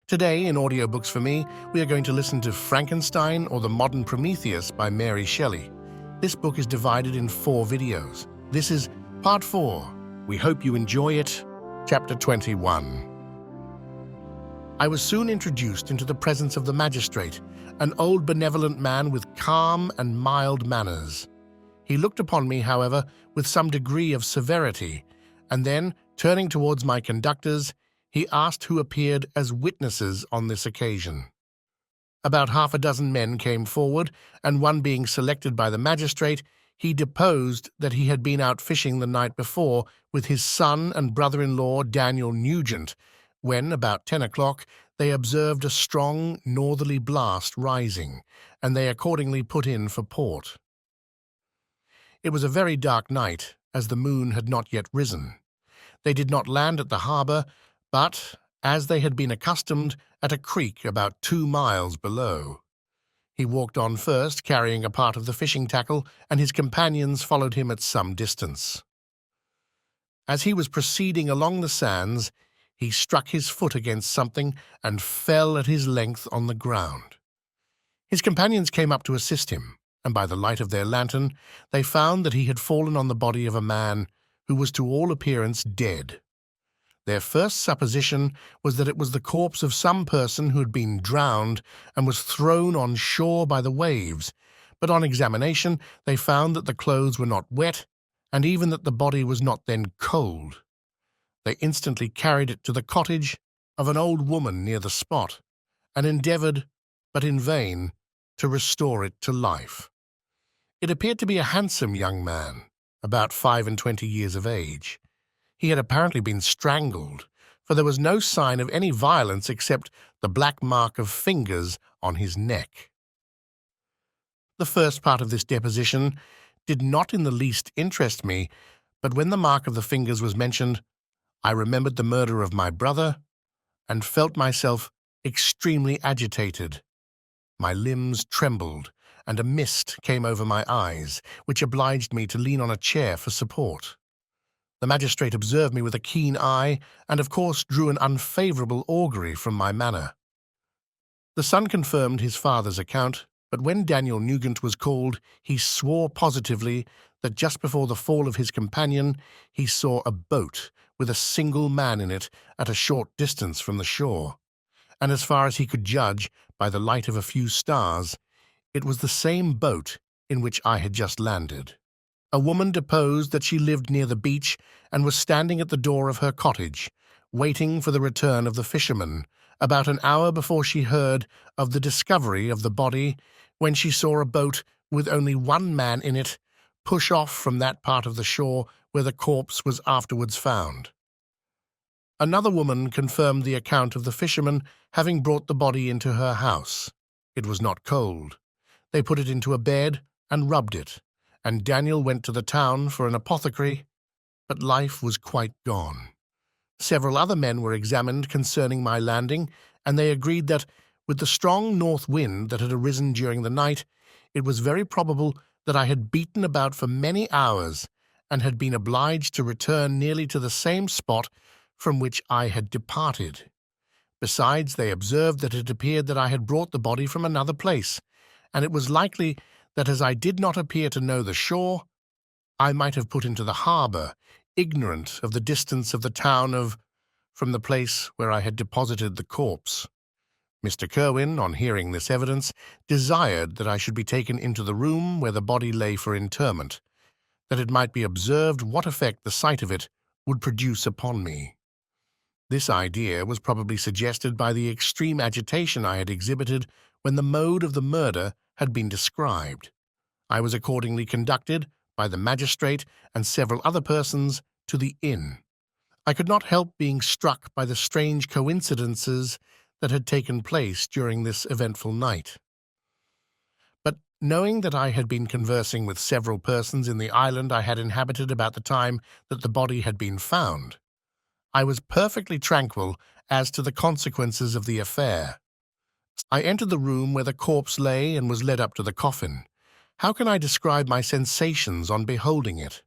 Today, in Audiobooks for Me, we are going to listen to Frankenstein or the Modern Prometheus by Mary Shelley. This book is divided in 4 videos. This is Part 4. We hope you enjoy it. Chapter 21. I was soon introduced into the presence of the magistrate, an old benevolent man with calm and mild manners. He looked upon me, however, with some degree of severity, and then, turning towards my conductors, he asked who appeared as witnesses on this occasion. About 6 men came forward, and one being selected by the magistrate, he deposed that he had been out fishing the night before with his son and brother-in-law Daniel Nugent, when, about 10 o'clock, they observed a strong northerly blast rising, and they accordingly put in for port. It was a very dark night, as the moon had not yet risen. They did not land at the harbour, but, as they had been accustomed, at a creek about 2 miles below. He walked on first, carrying a part of the fishing tackle, and his companions followed him at some distance. As he was proceeding along the sands, he struck his foot against something and fell at his length on the ground. His companions came up to assist him, and by the light of their lantern, they found that he had fallen on the body of a man who was to all appearance dead. Their first supposition was that it was the corpse of some person who had been drowned and was thrown on shore by the waves, but on examination they found that the clothes were not wet, and even that the body was not then cold. They instantly carried it to the cottage of an old woman near the spot, and endeavoured, but in vain, to restore it to life. It appeared to be a handsome young man, about 25 years of age. He had apparently been strangled, for there was no sign of any violence except the black mark of fingers on his neck. The first part of this deposition did not in the least interest me, but when the mark of the fingers was mentioned, I remembered the murder of my brother and felt myself extremely agitated. My limbs trembled, and a mist came over my eyes, which obliged me to lean on a chair for support. The magistrate observed me with a keen eye, and of course drew an unfavourable augury from my manner. The son confirmed his father's account, but when Daniel Nugent was called, he swore positively that just before the fall of his companion he saw a boat with a single man in it at a short distance from the shore, and as far as he could judge by the light of a few stars, it was the same boat in which I had just landed. A woman deposed that she lived near the beach and was standing at the door of her cottage, waiting for the return of the fisherman, about an hour before she heard of the discovery of the body, when she saw a boat with only one man in it push off from that part of the shore where the corpse was afterwards found. Another woman confirmed the account of the fisherman having brought the body into her house. It was not cold. They put it into a bed and rubbed it, and Daniel went to the town for an apothecary, but life was quite gone. Several other men were examined concerning my landing, and they agreed that, with the strong north wind that had arisen during the night, it was very probable that I had beaten about for many hours and had been obliged to return nearly to the same spot from which I had departed. Besides, they observed that it appeared that I had brought the body from another place, and it was likely that as I did not appear to know the shore, I might have put into the harbour, ignorant of the distance of the town from the place where I had deposited the corpse. Mr. Kerwin, on hearing this evidence, desired that I should be taken into the room where the body lay for interment, that it might be observed what effect the sight of it would produce upon me. This idea was probably suggested by the extreme agitation I had exhibited when the mode of the murder had been described. I was accordingly conducted, by the magistrate and several other persons, to the inn. I could not help being struck by the strange coincidences that had taken place during this eventful night. But knowing that I had been conversing with several persons in the island I had inhabited about the time that the body had been found, I was perfectly tranquil as to the consequences of the affair. I entered the room where the corpse lay and was led up to the coffin. How can I describe my sensations on beholding it?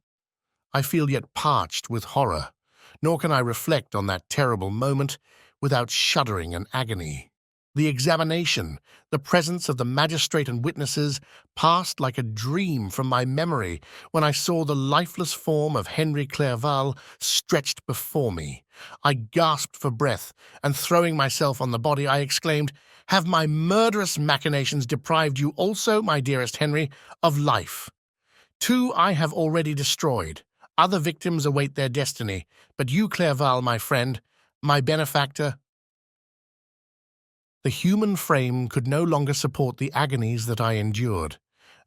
I feel yet parched with horror, nor can I reflect on that terrible moment without shuddering and agony. The examination, the presence of the magistrate and witnesses, passed like a dream from my memory when I saw the lifeless form of Henry Clerval stretched before me. I gasped for breath, and throwing myself on the body, I exclaimed, "Have my murderous machinations deprived you also, my dearest Henry, of life? 2 I have already destroyed. Other victims await their destiny, but you, Clerval, my friend, my benefactor—" The human frame could no longer support the agonies that I endured,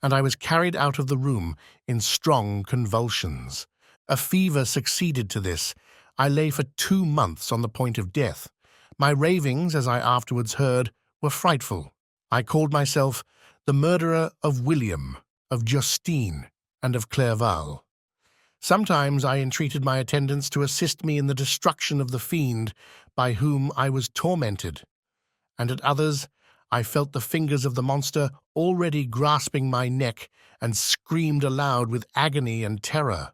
and I was carried out of the room in strong convulsions. A fever succeeded to this. I lay for 2 months on the point of death. My ravings, as I afterwards heard, were frightful. I called myself the murderer of William, of Justine, and of Clerval. Sometimes I entreated my attendants to assist me in the destruction of the fiend by whom I was tormented, and at others I felt the fingers of the monster already grasping my neck and screamed aloud with agony and terror.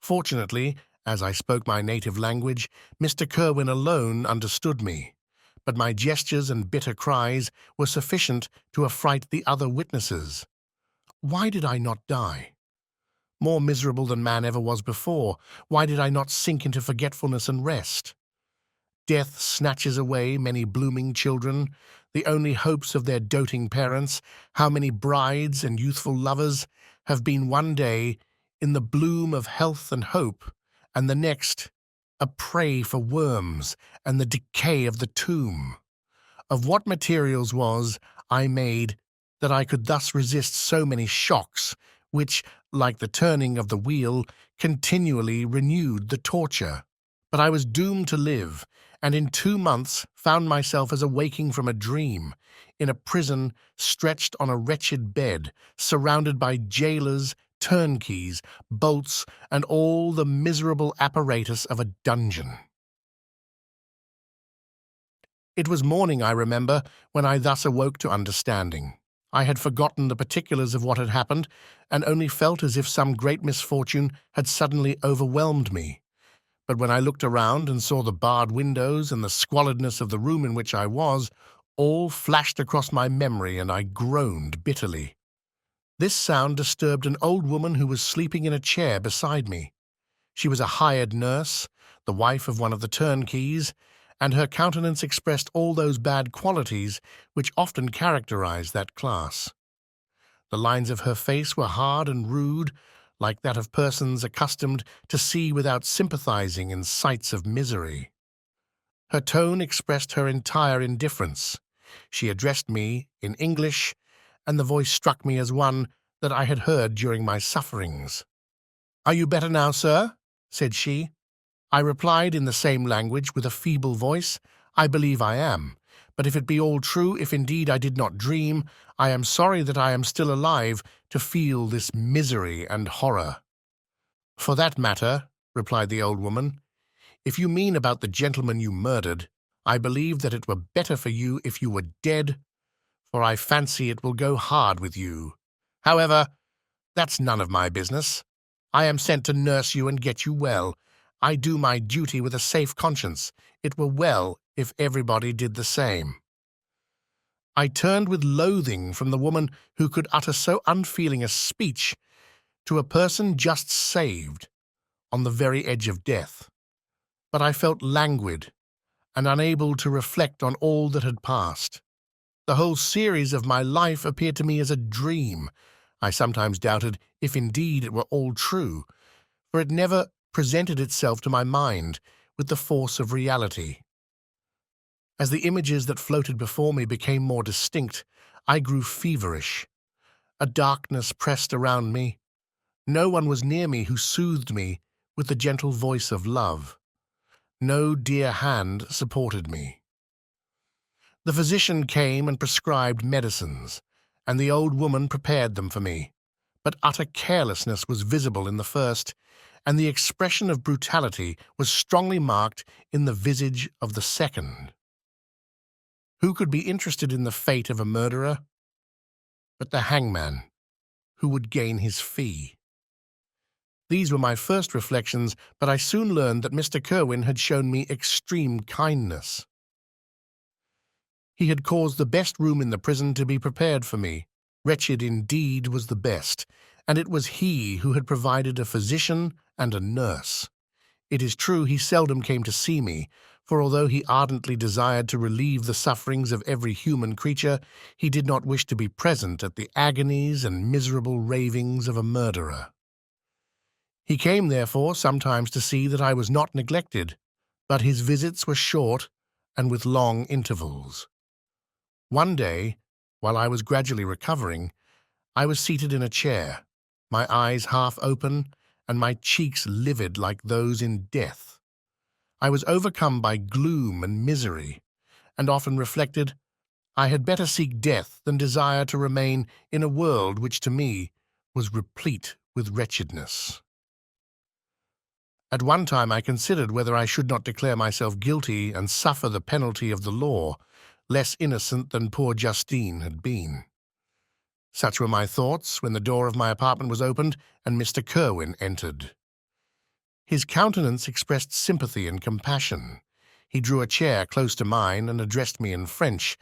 Fortunately, as I spoke my native language, Mr. Kerwin alone understood me, but my gestures and bitter cries were sufficient to affright the other witnesses. Why did I not die? More miserable than man ever was before, why did I not sink into forgetfulness and rest? Death snatches away many blooming children, the only hopes of their doting parents. How many brides and youthful lovers have been one day in the bloom of health and hope, and the next a prey for worms and the decay of the tomb? Of what materials was I made that I could thus resist so many shocks, which, like the turning of the wheel, continually renewed the torture? But I was doomed to live, and in 2 months found myself as awaking from a dream, in a prison stretched on a wretched bed, surrounded by jailers, turnkeys, bolts, and all the miserable apparatus of a dungeon. It was morning, I remember, when I thus awoke to understanding. I had forgotten the particulars of what had happened, and only felt as if some great misfortune had suddenly overwhelmed me. But when I looked around and saw the barred windows and the squalidness of the room in which I was, all flashed across my memory, and I groaned bitterly. This sound disturbed an old woman who was sleeping in a chair beside me. She was a hired nurse, the wife of one of the turnkeys, and her countenance expressed all those bad qualities which often characterize that class. The lines of her face were hard and rude, like that of persons accustomed to see without sympathizing in sights of misery. Her tone expressed her entire indifference. She addressed me in English, and the voice struck me as one that I had heard during my sufferings. "Are you better now, sir?" said she. I replied in the same language with a feeble voice, "I believe I am. But if it be all true, if indeed I did not dream, I am sorry that I am still alive to feel this misery and horror." "For that matter," replied the old woman, "if you mean about the gentleman you murdered, I believe that it were better for you if you were dead, for I fancy it will go hard with you. However, that's none of my business. I am sent to nurse you and get you well. I do my duty with a safe conscience. It were well if everybody did the same." I turned with loathing from the woman who could utter so unfeeling a speech to a person just saved, on the very edge of death. But I felt languid and unable to reflect on all that had passed. The whole series of my life appeared to me as a dream. I sometimes doubted if indeed it were all true, for it never presented itself to my mind with the force of reality. As the images that floated before me became more distinct, I grew feverish. A darkness pressed around me. No one was near me who soothed me with the gentle voice of love. No dear hand supported me. The physician came and prescribed medicines, and the old woman prepared them for me. But utter carelessness was visible in the first, and the expression of brutality was strongly marked in the visage of the second. Who could be interested in the fate of a murderer but the hangman, who would gain his fee? These were my first reflections, but I soon learned that Mr. Kerwin had shown me extreme kindness. He had caused the best room in the prison to be prepared for me. Wretched indeed was the best, and it was he who had provided a physician and a nurse. It is true he seldom came to see me, for although he ardently desired to relieve the sufferings of every human creature, he did not wish to be present at the agonies and miserable ravings of a murderer. He came, therefore, sometimes to see that I was not neglected, but his visits were short and with long intervals. One day, while I was gradually recovering, I was seated in a chair, my eyes half open and my cheeks livid like those in death. I was overcome by gloom and misery, and often reflected, I had better seek death than desire to remain in a world which to me was replete with wretchedness. At one time I considered whether I should not declare myself guilty and suffer the penalty of the law, less innocent than poor Justine had been. Such were my thoughts when the door of my apartment was opened and Mr. Kerwin entered. His countenance expressed sympathy and compassion. He drew a chair close to mine and addressed me in French.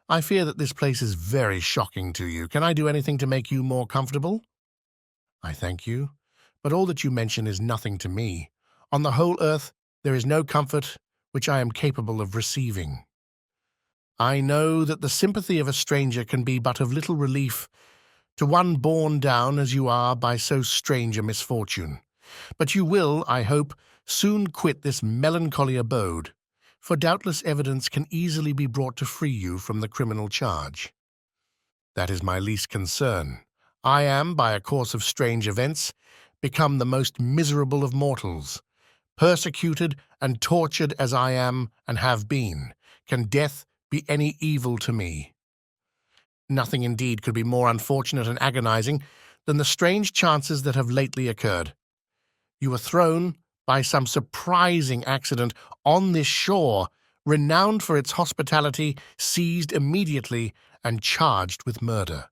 I fear that this place is very shocking to you. Can I do anything to make you more comfortable? I thank you, but all that you mention is nothing to me. On the whole earth there is no comfort which I am capable of receiving. I know that the sympathy of a stranger can be but of little relief to one borne down as you are by so strange a misfortune. But you will, I hope, soon quit this melancholy abode, for doubtless evidence can easily be brought to free you from the criminal charge. That is my least concern. I am, by a course of strange events, become the most miserable of mortals. Persecuted and tortured as I am and have been, can death be any evil to me? Nothing indeed could be more unfortunate and agonizing than the strange chances that have lately occurred. You were thrown, by some surprising accident, on this shore, renowned for its hospitality, seized immediately, and charged with murder.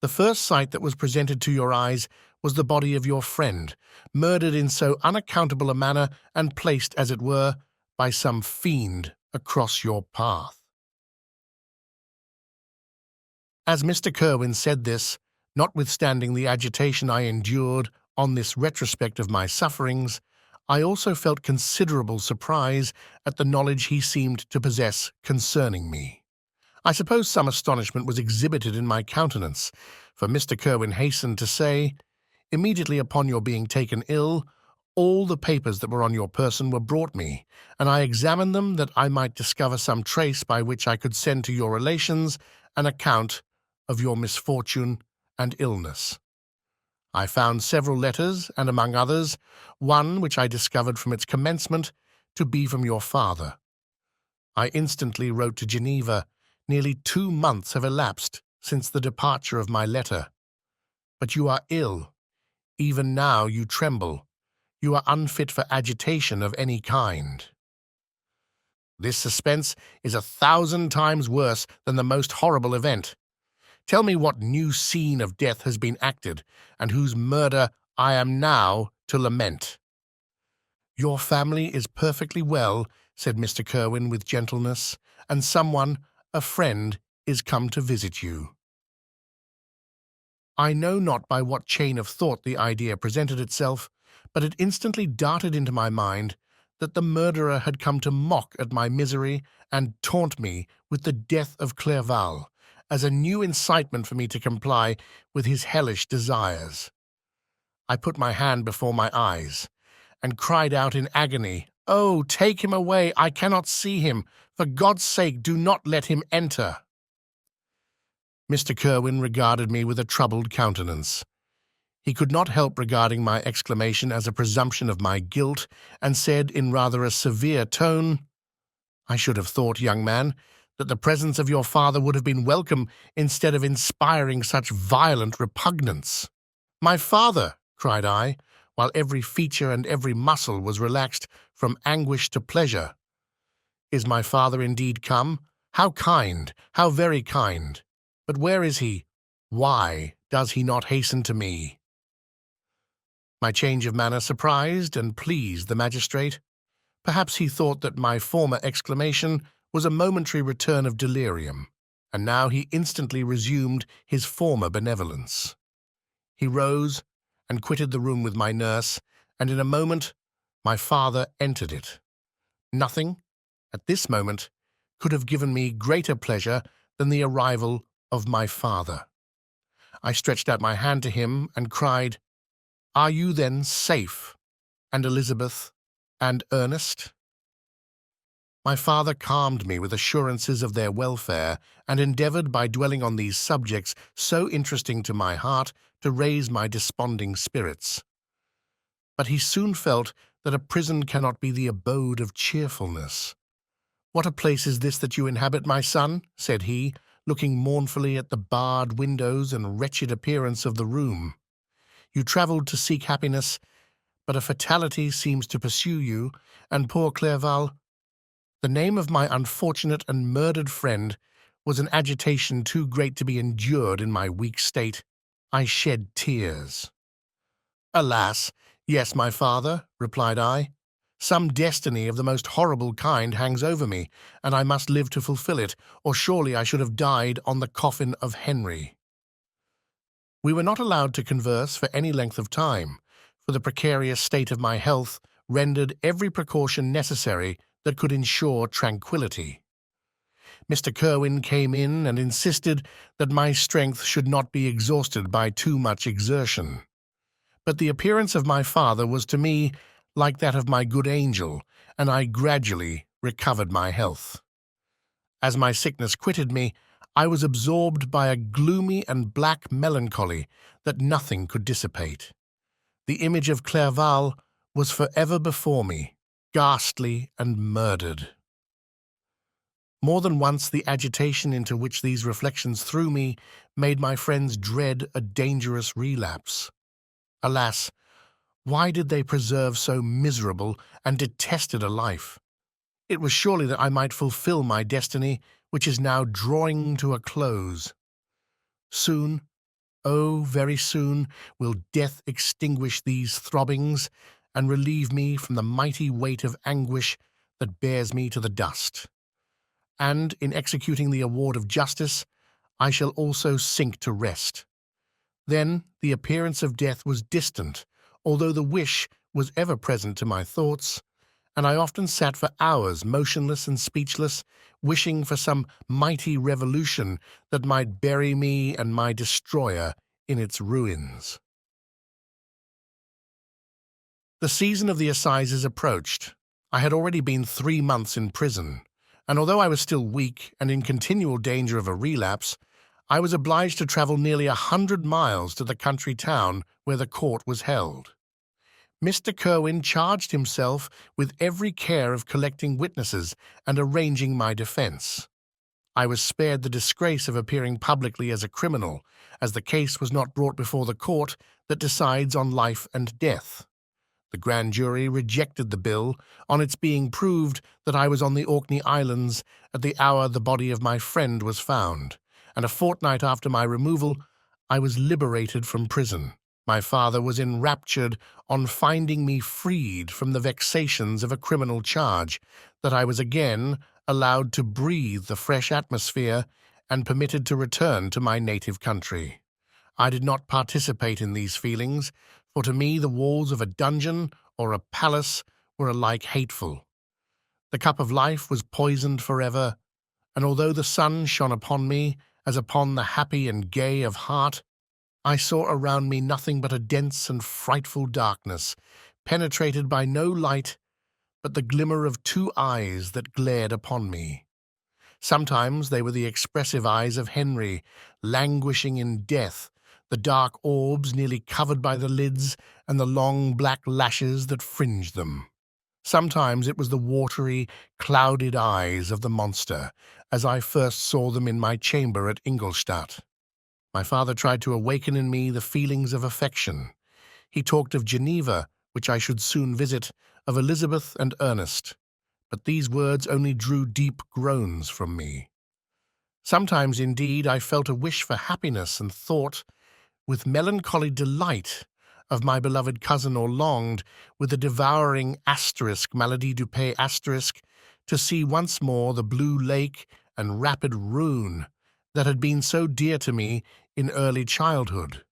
The first sight that was presented to your eyes was the body of your friend, murdered in so unaccountable a manner and placed, as it were, by some fiend across your path. As Mr. Kerwin said this, notwithstanding the agitation I endured on this retrospect of my sufferings, I also felt considerable surprise at the knowledge he seemed to possess concerning me. I suppose some astonishment was exhibited in my countenance, for Mr. Kerwin hastened to say, "Immediately upon your being taken ill, all the papers that were on your person were brought me, and I examined them that I might discover some trace by which I could send to your relations an account of your misfortune and illness. I found several letters, and among others, one which I discovered from its commencement to be from your father. I instantly wrote to Geneva. Nearly 2 months have elapsed since the departure of my letter. But you are ill. Even now you tremble. You are unfit for agitation of any kind. This suspense is 1,000 times worse than the most horrible event. Tell me what new scene of death has been acted, and whose murder I am now to lament." "Your family is perfectly well," said Mr. Kerwin with gentleness, "and someone, a friend, is come to visit you." I know not by what chain of thought the idea presented itself, but it instantly darted into my mind that the murderer had come to mock at my misery and taunt me with the death of Clerval, as a new incitement for me to comply with his hellish desires. I put my hand before my eyes, and cried out in agony, "Oh, take him away! I cannot see him! For God's sake, do not let him enter!" Mr. Kerwin regarded me with a troubled countenance. He could not help regarding my exclamation as a presumption of my guilt, and said in rather a severe tone, "I should have thought, young man, that the presence of your father would have been welcome instead of inspiring such violent repugnance." "My father!" cried I, while every feature and every muscle was relaxed from anguish to pleasure. "Is my father indeed come? How kind, how very kind! But where is he? Why does he not hasten to me?" My change of manner surprised and pleased the magistrate. Perhaps he thought that my former exclamation was a momentary return of delirium, and now he instantly resumed his former benevolence. He rose and quitted the room with my nurse, and in a moment my father entered it. Nothing, at this moment, could have given me greater pleasure than the arrival of my father. I stretched out my hand to him and cried, "Are you then safe, and Elizabeth, and Ernest?" My father calmed me with assurances of their welfare, and endeavoured by dwelling on these subjects so interesting to my heart to raise my desponding spirits. But he soon felt that a prison cannot be the abode of cheerfulness. "What a place is this that you inhabit, my son?" said he, looking mournfully at the barred windows and wretched appearance of the room. "You travelled to seek happiness, but a fatality seems to pursue you, and poor Clerval—" The name of my unfortunate and murdered friend was an agitation too great to be endured in my weak state. I shed tears. "Alas, yes, my father," replied I. "Some destiny of the most horrible kind hangs over me, and I must live to fulfill it, or surely I should have died on the coffin of Henry." We were not allowed to converse for any length of time, for the precarious state of my health rendered every precaution necessary that could ensure tranquillity. Mr. Kirwin came in and insisted that my strength should not be exhausted by too much exertion. But the appearance of my father was to me like that of my good angel, and I gradually recovered my health. As my sickness quitted me, I was absorbed by a gloomy and black melancholy that nothing could dissipate. The image of Clerval was forever before me, ghastly and murdered. More than once the agitation into which these reflections threw me made my friends dread a dangerous relapse. Alas, why did they preserve so miserable and detested a life? It was surely that I might fulfill my destiny, which is now drawing to a close. Soon, oh, very soon, will death extinguish these throbbings and relieve me from the mighty weight of anguish that bears me to the dust. And in executing the award of justice, I shall also sink to rest. Then the appearance of death was distant, although the wish was ever present to my thoughts, and I often sat for hours motionless and speechless, wishing for some mighty revolution that might bury me and my destroyer in its ruins. The season of the assizes approached. I had already been 3 months in prison, and although I was still weak and in continual danger of a relapse, I was obliged to travel nearly 100 miles to the country town where the court was held. Mr. Kirwin charged himself with every care of collecting witnesses and arranging my defense. I was spared the disgrace of appearing publicly as a criminal, as the case was not brought before the court that decides on life and death. The grand jury rejected the bill on its being proved that I was on the Orkney Islands at the hour the body of my friend was found, and a fortnight after my removal I was liberated from prison. My father was enraptured on finding me freed from the vexations of a criminal charge, that I was again allowed to breathe the fresh atmosphere and permitted to return to my native country. I did not participate in these feelings, for to me the walls of a dungeon or a palace were alike hateful. The cup of life was poisoned forever, and although the sun shone upon me as upon the happy and gay of heart, I saw around me nothing but a dense and frightful darkness, penetrated by no light but the glimmer of 2 eyes that glared upon me. Sometimes they were the expressive eyes of Henry, languishing in death, the dark orbs nearly covered by the lids and the long black lashes that fringed them. Sometimes it was the watery, clouded eyes of the monster, as I first saw them in my chamber at Ingolstadt. My father tried to awaken in me the feelings of affection. He talked of Geneva, which I should soon visit, of Elizabeth and Ernest, but these words only drew deep groans from me. Sometimes, indeed, I felt a wish for happiness and thought, with melancholy delight, of my beloved cousin, or longed, with a devouring asterisk, maladie du pays asterisk, to see once more the blue lake and rapid Rhone that had been so dear to me in early childhood.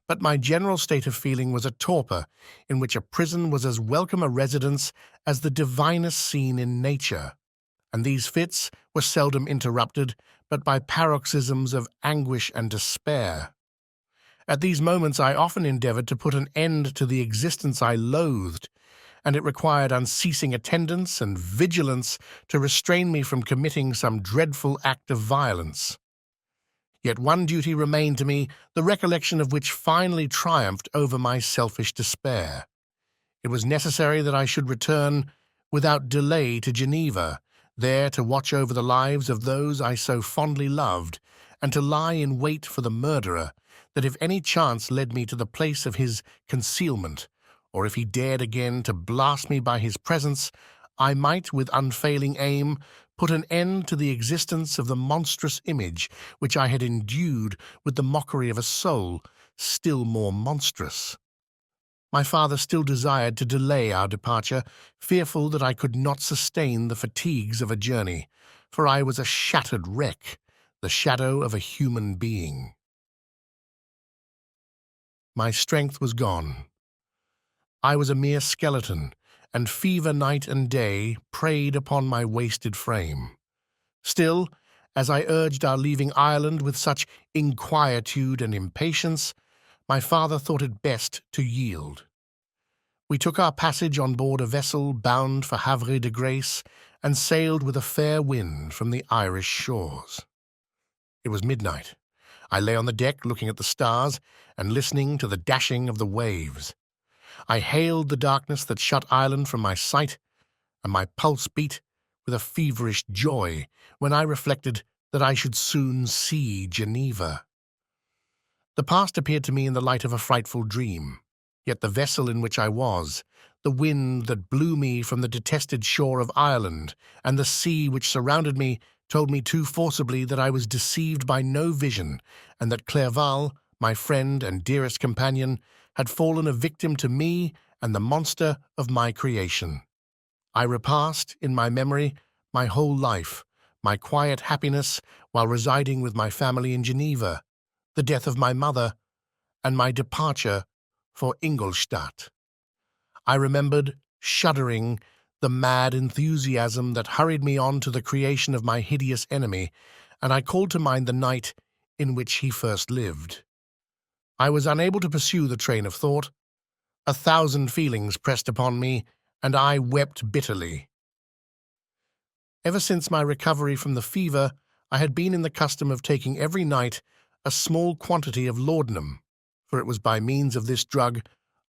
But my general state of feeling was a torpor, in which a prison was as welcome a residence as the divinest scene in nature, and these fits were seldom interrupted but by paroxysms of anguish and despair. At these moments I often endeavored to put an end to the existence I loathed, and it required unceasing attendance and vigilance to restrain me from committing some dreadful act of violence. Yet one duty remained to me, the recollection of which finally triumphed over my selfish despair. It was necessary that I should return without delay to Geneva, there to watch over the lives of those I so fondly loved, and to lie in wait for the murderer, that if any chance led me to the place of his concealment, or if he dared again to blast me by his presence, I might, with unfailing aim, put an end to the existence of the monstrous image which I had endued with the mockery of a soul still more monstrous. My father still desired to delay our departure, fearful that I could not sustain the fatigues of a journey, for I was a shattered wreck, the shadow of a human being. My strength was gone. I was a mere skeleton, and fever night and day preyed upon my wasted frame. Still, as I urged our leaving Ireland with such inquietude and impatience, my father thought it best to yield. We took our passage on board a vessel bound for Havre de Grace, and sailed with a fair wind from the Irish shores. It was midnight. I lay on the deck looking at the stars and listening to the dashing of the waves. I hailed the darkness that shut Ireland from my sight, and my pulse beat with a feverish joy when I reflected that I should soon see Geneva. The past appeared to me in the light of a frightful dream, yet the vessel in which I was, the wind that blew me from the detested shore of Ireland, and the sea which surrounded me told me too forcibly that I was deceived by no vision, and that Clerval, my friend and dearest companion, had fallen a victim to me and the monster of my creation. I repassed, in my memory, my whole life, my quiet happiness while residing with my family in Geneva, the death of my mother, and my departure for Ingolstadt. I remembered, shuddering, the mad enthusiasm that hurried me on to the creation of my hideous enemy, and I called to mind the night in which he first lived. I was unable to pursue the train of thought. 1,000 feelings pressed upon me, and I wept bitterly. Ever since my recovery from the fever, I had been in the custom of taking every night a small quantity of laudanum, for it was by means of this drug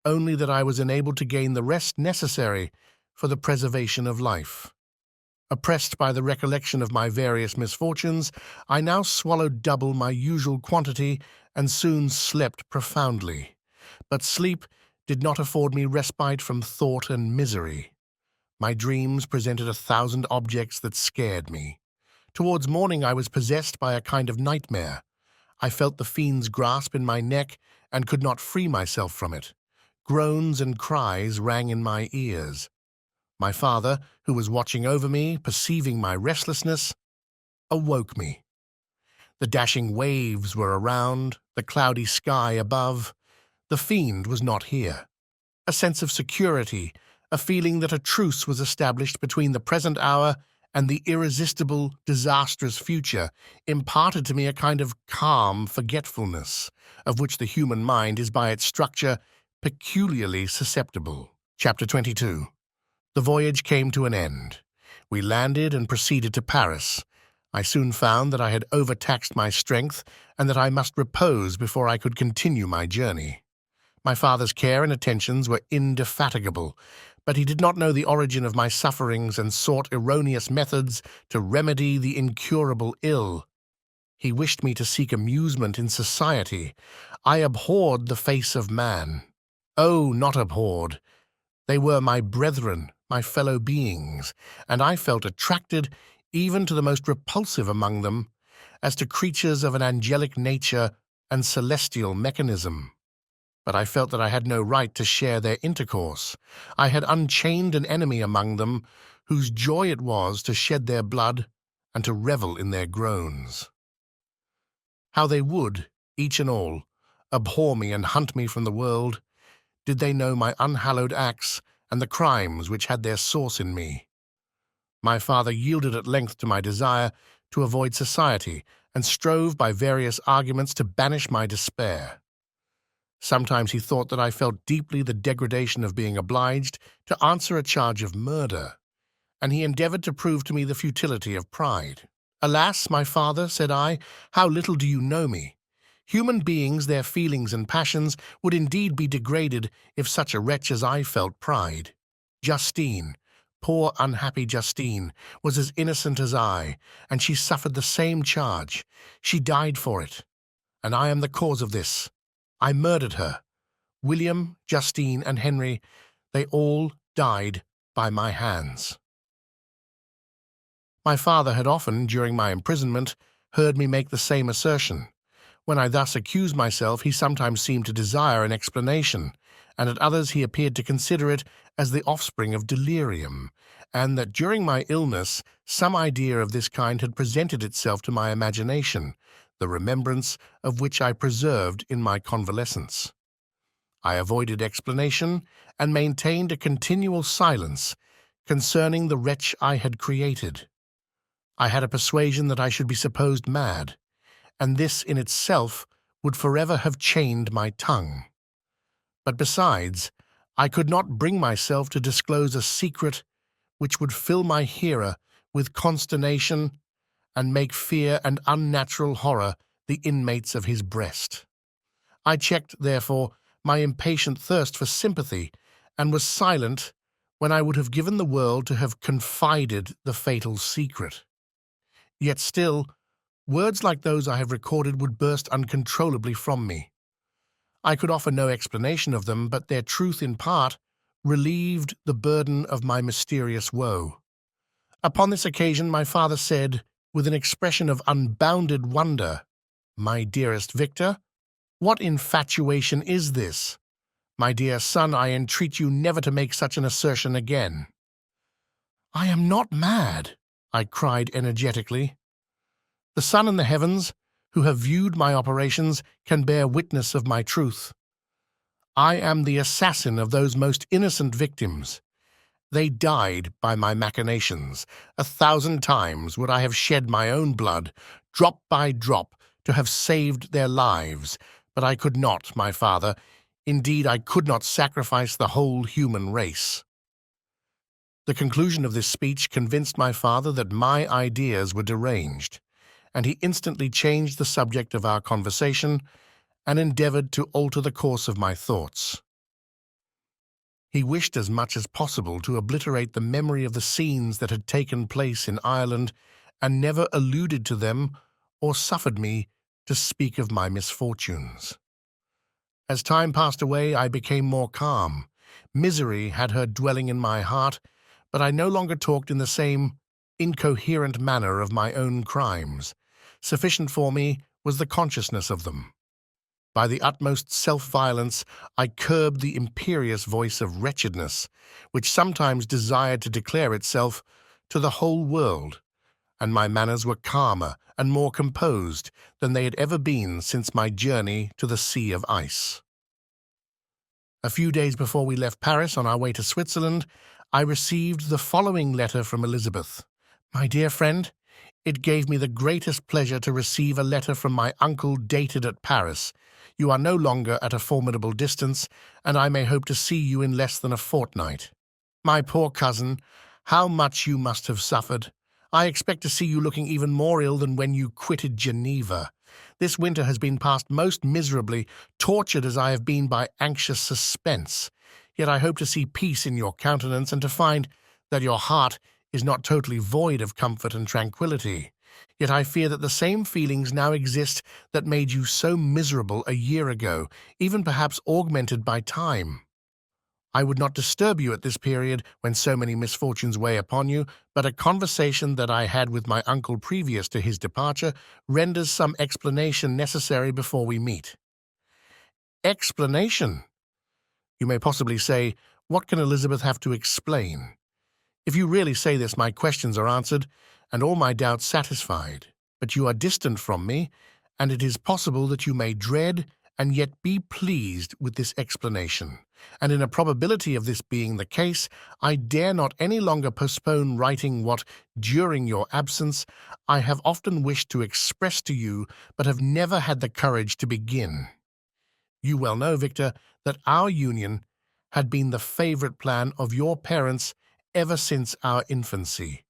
only that I was enabled to gain the rest necessary for the preservation of life. Oppressed by the recollection of my various misfortunes, I now swallowed double my usual quantity and soon slept profoundly. But sleep did not afford me respite from thought and misery. My dreams presented 1,000 objects that scared me. Towards morning I was possessed by a kind of nightmare. I felt the fiend's grasp in my neck and could not free myself from it. Groans and cries rang in my ears. My father, who was watching over me, perceiving my restlessness, awoke me. The dashing waves were around, the cloudy sky above. The fiend was not here. A sense of security, a feeling that a truce was established between the present hour and the irresistible, disastrous future, imparted to me a kind of calm forgetfulness, of which the human mind is by its structure peculiarly susceptible. Chapter 22. The voyage came to an end. We landed and proceeded to Paris. I soon found that I had overtaxed my strength and that I must repose before I could continue my journey. My father's care and attentions were indefatigable, but he did not know the origin of my sufferings and sought erroneous methods to remedy the incurable ill. He wished me to seek amusement in society. I abhorred the face of man. Oh, not abhorred. They were my brethren, my fellow beings, and I felt attracted even to the most repulsive among them, as to creatures of an angelic nature and celestial mechanism. but I felt that I had no right to share their intercourse. I had unchained an enemy among them, whose joy it was to shed their blood and to revel in their groans. How they would, each and all, abhor me and hunt me from the world, did they know my unhallowed acts and the crimes which had their source in me. My father yielded at length to my desire to avoid society and strove by various arguments to banish my despair. Sometimes he thought that I felt deeply the degradation of being obliged to answer a charge of murder, and he endeavored to prove to me the futility of pride. "Alas, my father," said I, "how little do you know me. Human beings, their feelings and passions, would indeed be degraded if such a wretch as I felt pride. Justine, poor unhappy Justine, was as innocent as I, and she suffered the same charge. She died for it, and I am the cause of this. I murdered her. William, Justine, and Henry, they all died by my hands." My father had often, during my imprisonment, heard me make the same assertion. When I thus accused myself, he sometimes seemed to desire an explanation, and at others he appeared to consider it as the offspring of delirium, and that during my illness some idea of this kind had presented itself to my imagination, the remembrance of which I preserved in my convalescence. I avoided explanation and maintained a continual silence concerning the wretch I had created. I had a persuasion that I should be supposed mad, and this in itself would forever have chained my tongue. But besides, I could not bring myself to disclose a secret which would fill my hearer with consternation and make fear and unnatural horror the inmates of his breast. I checked, therefore, my impatient thirst for sympathy, and was silent when I would have given the world to have confided the fatal secret. Yet still, words like those I have recorded would burst uncontrollably from me. I could offer no explanation of them, but their truth in part relieved the burden of my mysterious woe. Upon this occasion my father said, with an expression of unbounded wonder, "My dearest Victor, what infatuation is this? My dear son, I entreat you never to make such an assertion again." "I am not mad," I cried energetically. "The sun and the heavens, who have viewed my operations, can bear witness of my truth. I am the assassin of those most innocent victims. They died by my machinations. 1,000 times would I have shed my own blood, drop by drop, to have saved their lives, but I could not, my father. Indeed, I could not sacrifice the whole human race." The conclusion of this speech convinced my father that my ideas were deranged, and he instantly changed the subject of our conversation and endeavored to alter the course of my thoughts. He wished as much as possible to obliterate the memory of the scenes that had taken place in Ireland, and never alluded to them or suffered me to speak of my misfortunes. As time passed away, I became more calm. Misery had her dwelling in my heart, but I no longer talked in the same incoherent manner of my own crimes. Sufficient for me was the consciousness of them. By the utmost self-violence, I curbed the imperious voice of wretchedness, which sometimes desired to declare itself to the whole world, and my manners were calmer and more composed than they had ever been since my journey to the Sea of Ice. A few days before we left Paris on our way to Switzerland, I received the following letter from Elizabeth. "My dear friend, it gave me the greatest pleasure to receive a letter from my uncle dated at Paris. You are no longer at a formidable distance, and I may hope to see you in less than a fortnight. My poor cousin, how much you must have suffered. I expect to see you looking even more ill than when you quitted Geneva. This winter has been passed most miserably, tortured as I have been by anxious suspense. Yet I hope to see peace in your countenance, and to find that your heart is not totally void of comfort and tranquillity. Yet I fear that the same feelings now exist that made you so miserable a year ago, even perhaps augmented by time. I would not disturb you at this period when so many misfortunes weigh upon you, but a conversation that I had with my uncle previous to his departure renders some explanation necessary before we meet. Explanation. You may possibly say, what can Elizabeth have to explain? If you really say this, my questions are answered and all my doubts satisfied. But you are distant from me, and it is possible that you may dread and yet be pleased with this explanation. And in a probability of this being the case, I dare not any longer postpone writing what, during your absence, I have often wished to express to you, but have never had the courage to begin. You well know, Victor, that our union had been the favorite plan of your parents ever since our infancy.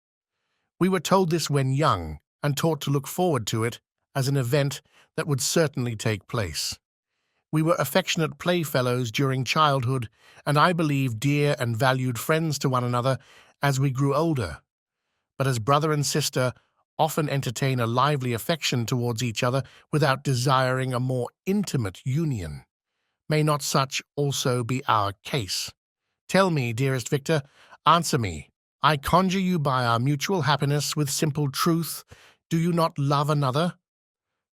We were told this when young and taught to look forward to it as an event that would certainly take place. We were affectionate playfellows during childhood, and I believe dear and valued friends to one another as we grew older. But as brother and sister often entertain a lively affection towards each other without desiring a more intimate union. May not such also be our case? Tell me, dearest Victor, answer me. I conjure you by our mutual happiness with simple truth, do you not love another?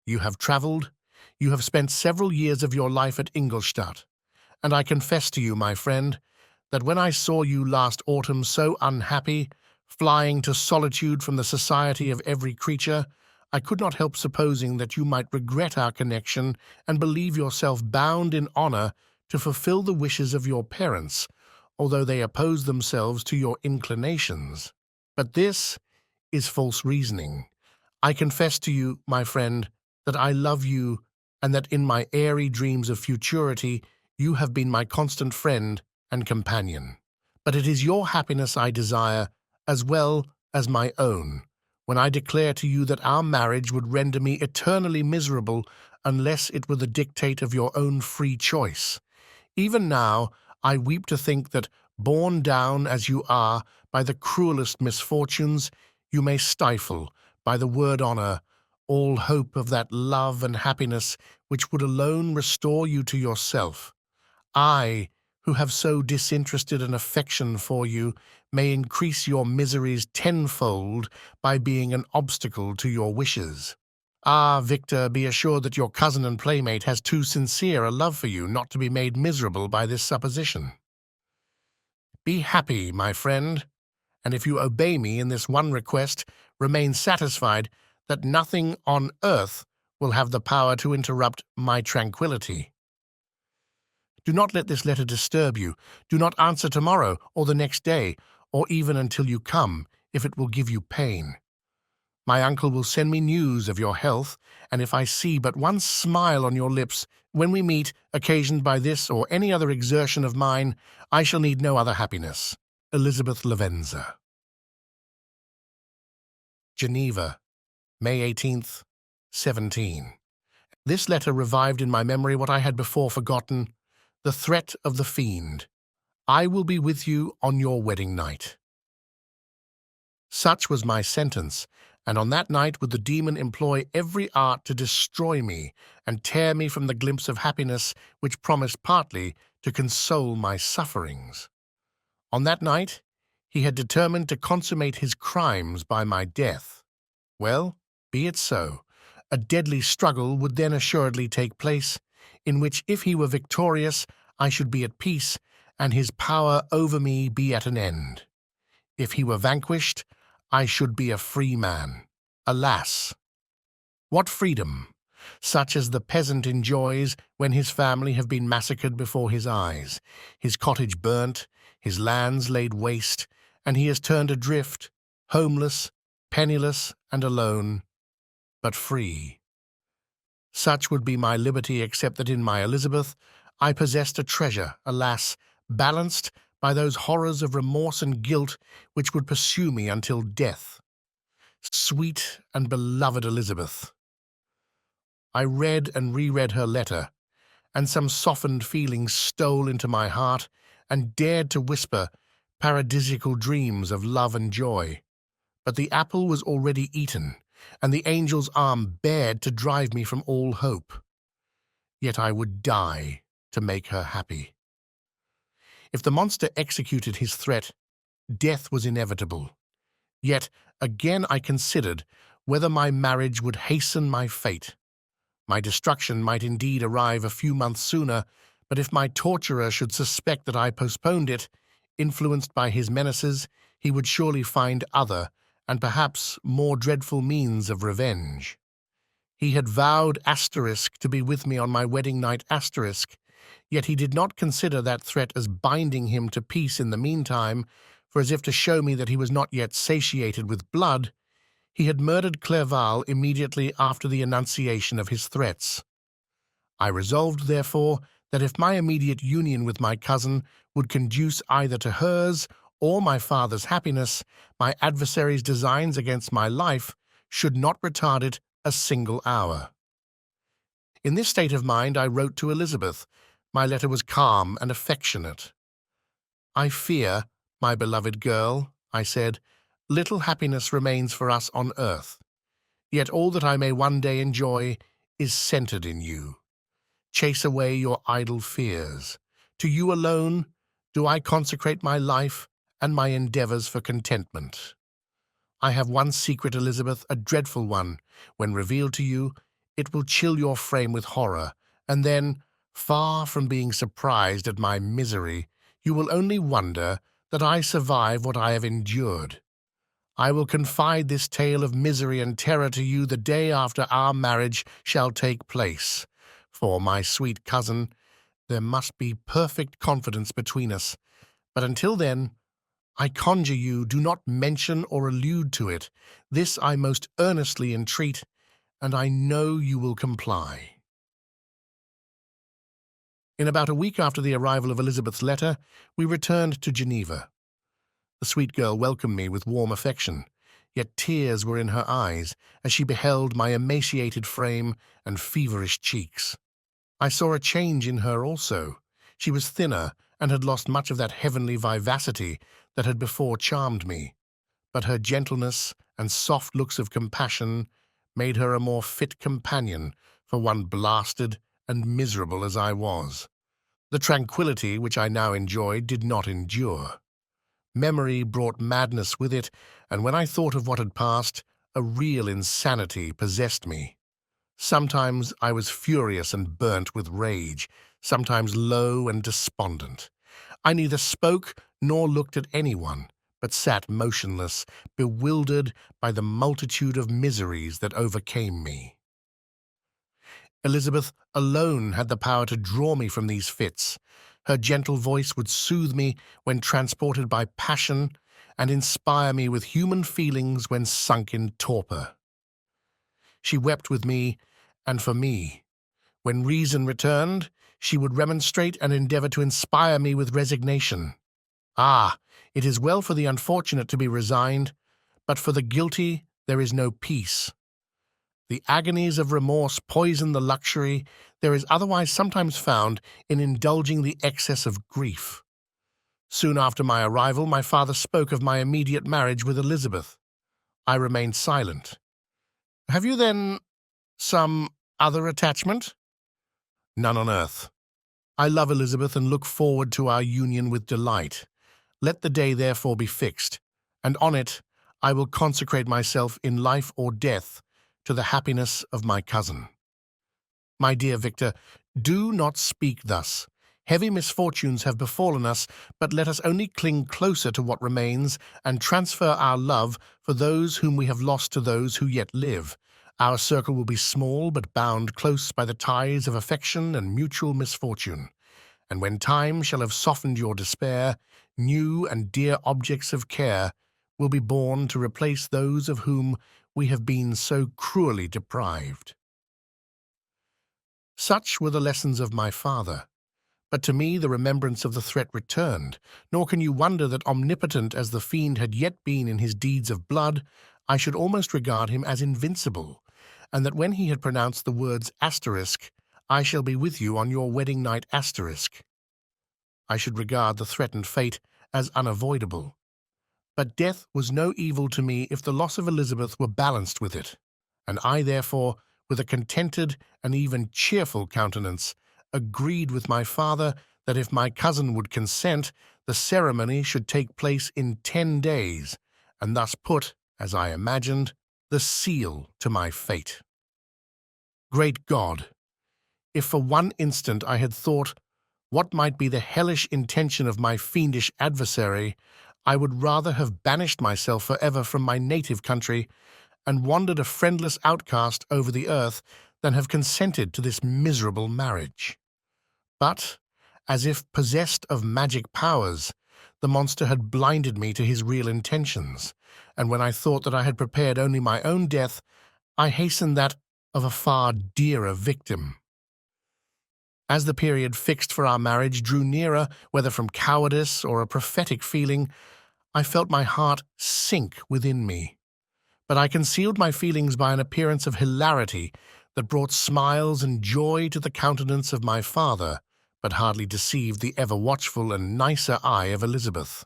You have travelled, you have spent several years of your life at Ingolstadt, and I confess to you, my friend, that when I saw you last autumn so unhappy, flying to solitude from the society of every creature, I could not help supposing that you might regret our connection and believe yourself bound in honour to fulfil the wishes of your parents, although they oppose themselves to your inclinations. But this is false reasoning. I confess to you, my friend, that I love you, and that in my airy dreams of futurity you have been my constant friend and companion. But it is your happiness I desire, as well as my own, when I declare to you that our marriage would render me eternally miserable unless it were the dictate of your own free choice. Even now I weep to think that, borne down as you are by the cruelest misfortunes, you may stifle, by the word honour, all hope of that love and happiness which would alone restore you to yourself. I, who have so disinterested an affection for you, may increase your miseries tenfold by being an obstacle to your wishes. Ah, Victor, be assured that your cousin and playmate has too sincere a love for you not to be made miserable by this supposition. Be happy, my friend, and if you obey me in this one request, remain satisfied that nothing on earth will have the power to interrupt my tranquillity. Do not let this letter disturb you. Do not answer tomorrow or the next day, or even until you come, if it will give you pain. My uncle will send me news of your health, and if I see but one smile on your lips when we meet, occasioned by this or any other exertion of mine, I shall need no other happiness. Elizabeth Lavenza. Geneva, May 18th, 17. This letter revived in my memory what I had before forgotten, the threat of the fiend. I will be with you on your wedding night. Such was my sentence, and on that night would the demon employ every art to destroy me and tear me from the glimpse of happiness which promised partly to console my sufferings. On that night he had determined to consummate his crimes by my death. Well, be it so. A deadly struggle would then assuredly take place, in which if he were victorious, I should be at peace, and his power over me be at an end. If he were vanquished, I should be a free man. Alas! What freedom! Such as the peasant enjoys when his family have been massacred before his eyes, his cottage burnt, his lands laid waste, and he is turned adrift, homeless, penniless, and alone, but free. Such would be my liberty, except that in my Elizabeth I possessed a treasure, alas, balanced by those horrors of remorse and guilt which would pursue me until death. Sweet and beloved Elizabeth! I read and reread her letter, and some softened feelings stole into my heart and dared to whisper paradisiacal dreams of love and joy. But the apple was already eaten, and the angel's arm bared to drive me from all hope. Yet I would die to make her happy. If the monster executed his threat, death was inevitable. Yet again I considered whether my marriage would hasten my fate. My destruction might indeed arrive a few months sooner, but if my torturer should suspect that I postponed it, influenced by his menaces, he would surely find other, and perhaps more dreadful means of revenge. He had vowed to be with me on my wedding night, yet he did not consider that threat as binding him to peace in the meantime, for as if to show me that he was not yet satiated with blood, he had murdered Clerval immediately after the enunciation of his threats. I resolved, therefore, that if my immediate union with my cousin would conduce either to hers or my father's happiness, my adversary's designs against my life should not retard it a single hour. In this state of mind I wrote to Elizabeth. My letter was calm and affectionate. "I fear, my beloved girl," I said, "little happiness remains for us on earth. Yet all that I may one day enjoy is centered in you. Chase away your idle fears. To you alone do I consecrate my life and my endeavors for contentment. I have one secret, Elizabeth, a dreadful one. When revealed to you, it will chill your frame with horror, and then, far from being surprised at my misery, you will only wonder that I survive what I have endured. I will confide this tale of misery and terror to you the day after our marriage shall take place. For, my sweet cousin, there must be perfect confidence between us, but until then, I conjure you, do not mention or allude to it. This I most earnestly entreat, and I know you will comply." In about a week after the arrival of Elizabeth's letter, we returned to Geneva. The sweet girl welcomed me with warm affection, yet tears were in her eyes as she beheld my emaciated frame and feverish cheeks. I saw a change in her also. She was thinner and had lost much of that heavenly vivacity that had before charmed me, but her gentleness and soft looks of compassion made her a more fit companion for one blasted and miserable as I was. The tranquillity which I now enjoyed did not endure. Memory brought madness with it, and when I thought of what had passed, a real insanity possessed me. Sometimes I was furious and burnt with rage, sometimes low and despondent. I neither spoke nor looked at anyone, but sat motionless, bewildered by the multitude of miseries that overcame me. Elizabeth alone had the power to draw me from these fits. Her gentle voice would soothe me when transported by passion and inspire me with human feelings when sunk in torpor. She wept with me and for me. When reason returned, she would remonstrate and endeavor to inspire me with resignation. Ah, it is well for the unfortunate to be resigned, but for the guilty there is no peace. The agonies of remorse poison the luxury there is otherwise sometimes found in indulging the excess of grief. Soon after my arrival, my father spoke of my immediate marriage with Elizabeth. I remained silent. "Have you, then, some other attachment?" "None on earth. I love Elizabeth and look forward to our union with delight. Let the day therefore be fixed, and on it I will consecrate myself in life or death to the happiness of my cousin." My dear Victor, do not speak thus. Heavy misfortunes have befallen us, but let us only cling closer to what remains and transfer our love for those whom we have lost to those who yet live. Our circle will be small, but bound close by the ties of affection and mutual misfortune. And when time shall have softened your despair, new and dear objects of care will be born to replace those of whom we have been so cruelly deprived. Such were the lessons of my father. But to me the remembrance of the threat returned, nor can you wonder that omnipotent as the fiend had yet been in his deeds of blood, I should almost regard him as invincible, and that when he had pronounced the words "I shall be with you on your wedding night I should regard the threatened fate as unavoidable. But death was no evil to me if the loss of Elizabeth were balanced with it, and I therefore, with a contented and even cheerful countenance, agreed with my father that if my cousin would consent, the ceremony should take place in 10 days, and thus put, as I imagined, the seal to my fate. Great God! If for one instant I had thought what might be the hellish intention of my fiendish adversary, I would rather have banished myself forever from my native country and wandered a friendless outcast over the earth than have consented to this miserable marriage. But, as if possessed of magic powers, the monster had blinded me to his real intentions, and when I thought that I had prepared only my own death, I hastened that of a far dearer victim. As the period fixed for our marriage drew nearer, whether from cowardice or a prophetic feeling, I felt my heart sink within me. But I concealed my feelings by an appearance of hilarity that brought smiles and joy to the countenance of my father, but hardly deceived the ever-watchful and nicer eye of Elizabeth.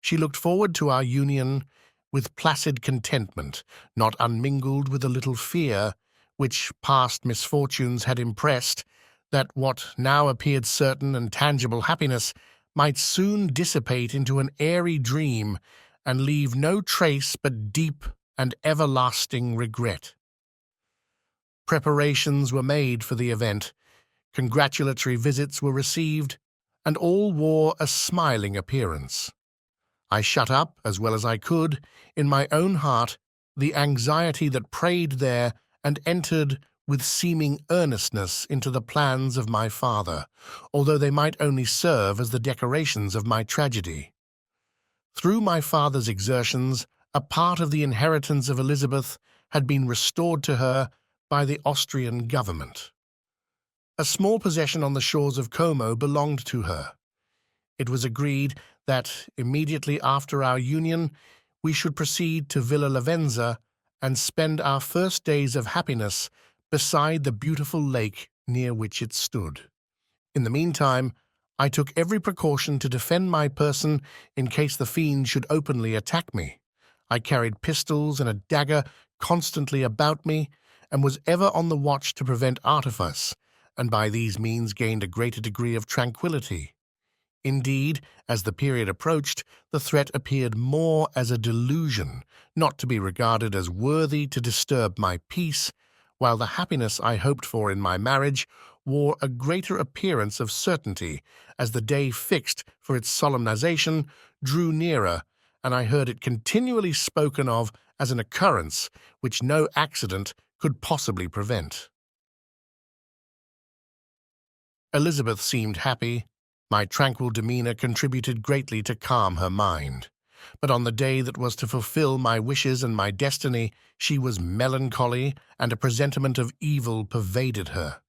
She looked forward to our union with placid contentment, not unmingled with a little fear, which past misfortunes had impressed, that what now appeared certain and tangible happiness might soon dissipate into an airy dream and leave no trace but deep and everlasting regret. Preparations were made for the event, congratulatory visits were received, and all wore a smiling appearance. I shut up, as well as I could, in my own heart, the anxiety that preyed there, and entered with seeming earnestness into the plans of my father, although they might only serve as the decorations of my tragedy. Through my father's exertions, a part of the inheritance of Elizabeth had been restored to her by the Austrian government. A small possession on the shores of Como belonged to her. It was agreed that, immediately after our union, we should proceed to Villa Lavenza and spend our first days of happiness beside the beautiful lake near which it stood. In the meantime, I took every precaution to defend my person in case the fiend should openly attack me. I carried pistols and a dagger constantly about me, and was ever on the watch to prevent artifice, and by these means gained a greater degree of tranquillity. Indeed, as the period approached, the threat appeared more as a delusion, not to be regarded as worthy to disturb my peace, while the happiness I hoped for in my marriage wore a greater appearance of certainty as the day fixed for its solemnization drew nearer, and I heard it continually spoken of as an occurrence which no accident could possibly prevent. Elizabeth seemed happy. My tranquil demeanor contributed greatly to calm her mind. But on the day that was to fulfill my wishes and my destiny, she was melancholy, and a presentiment of evil pervaded her.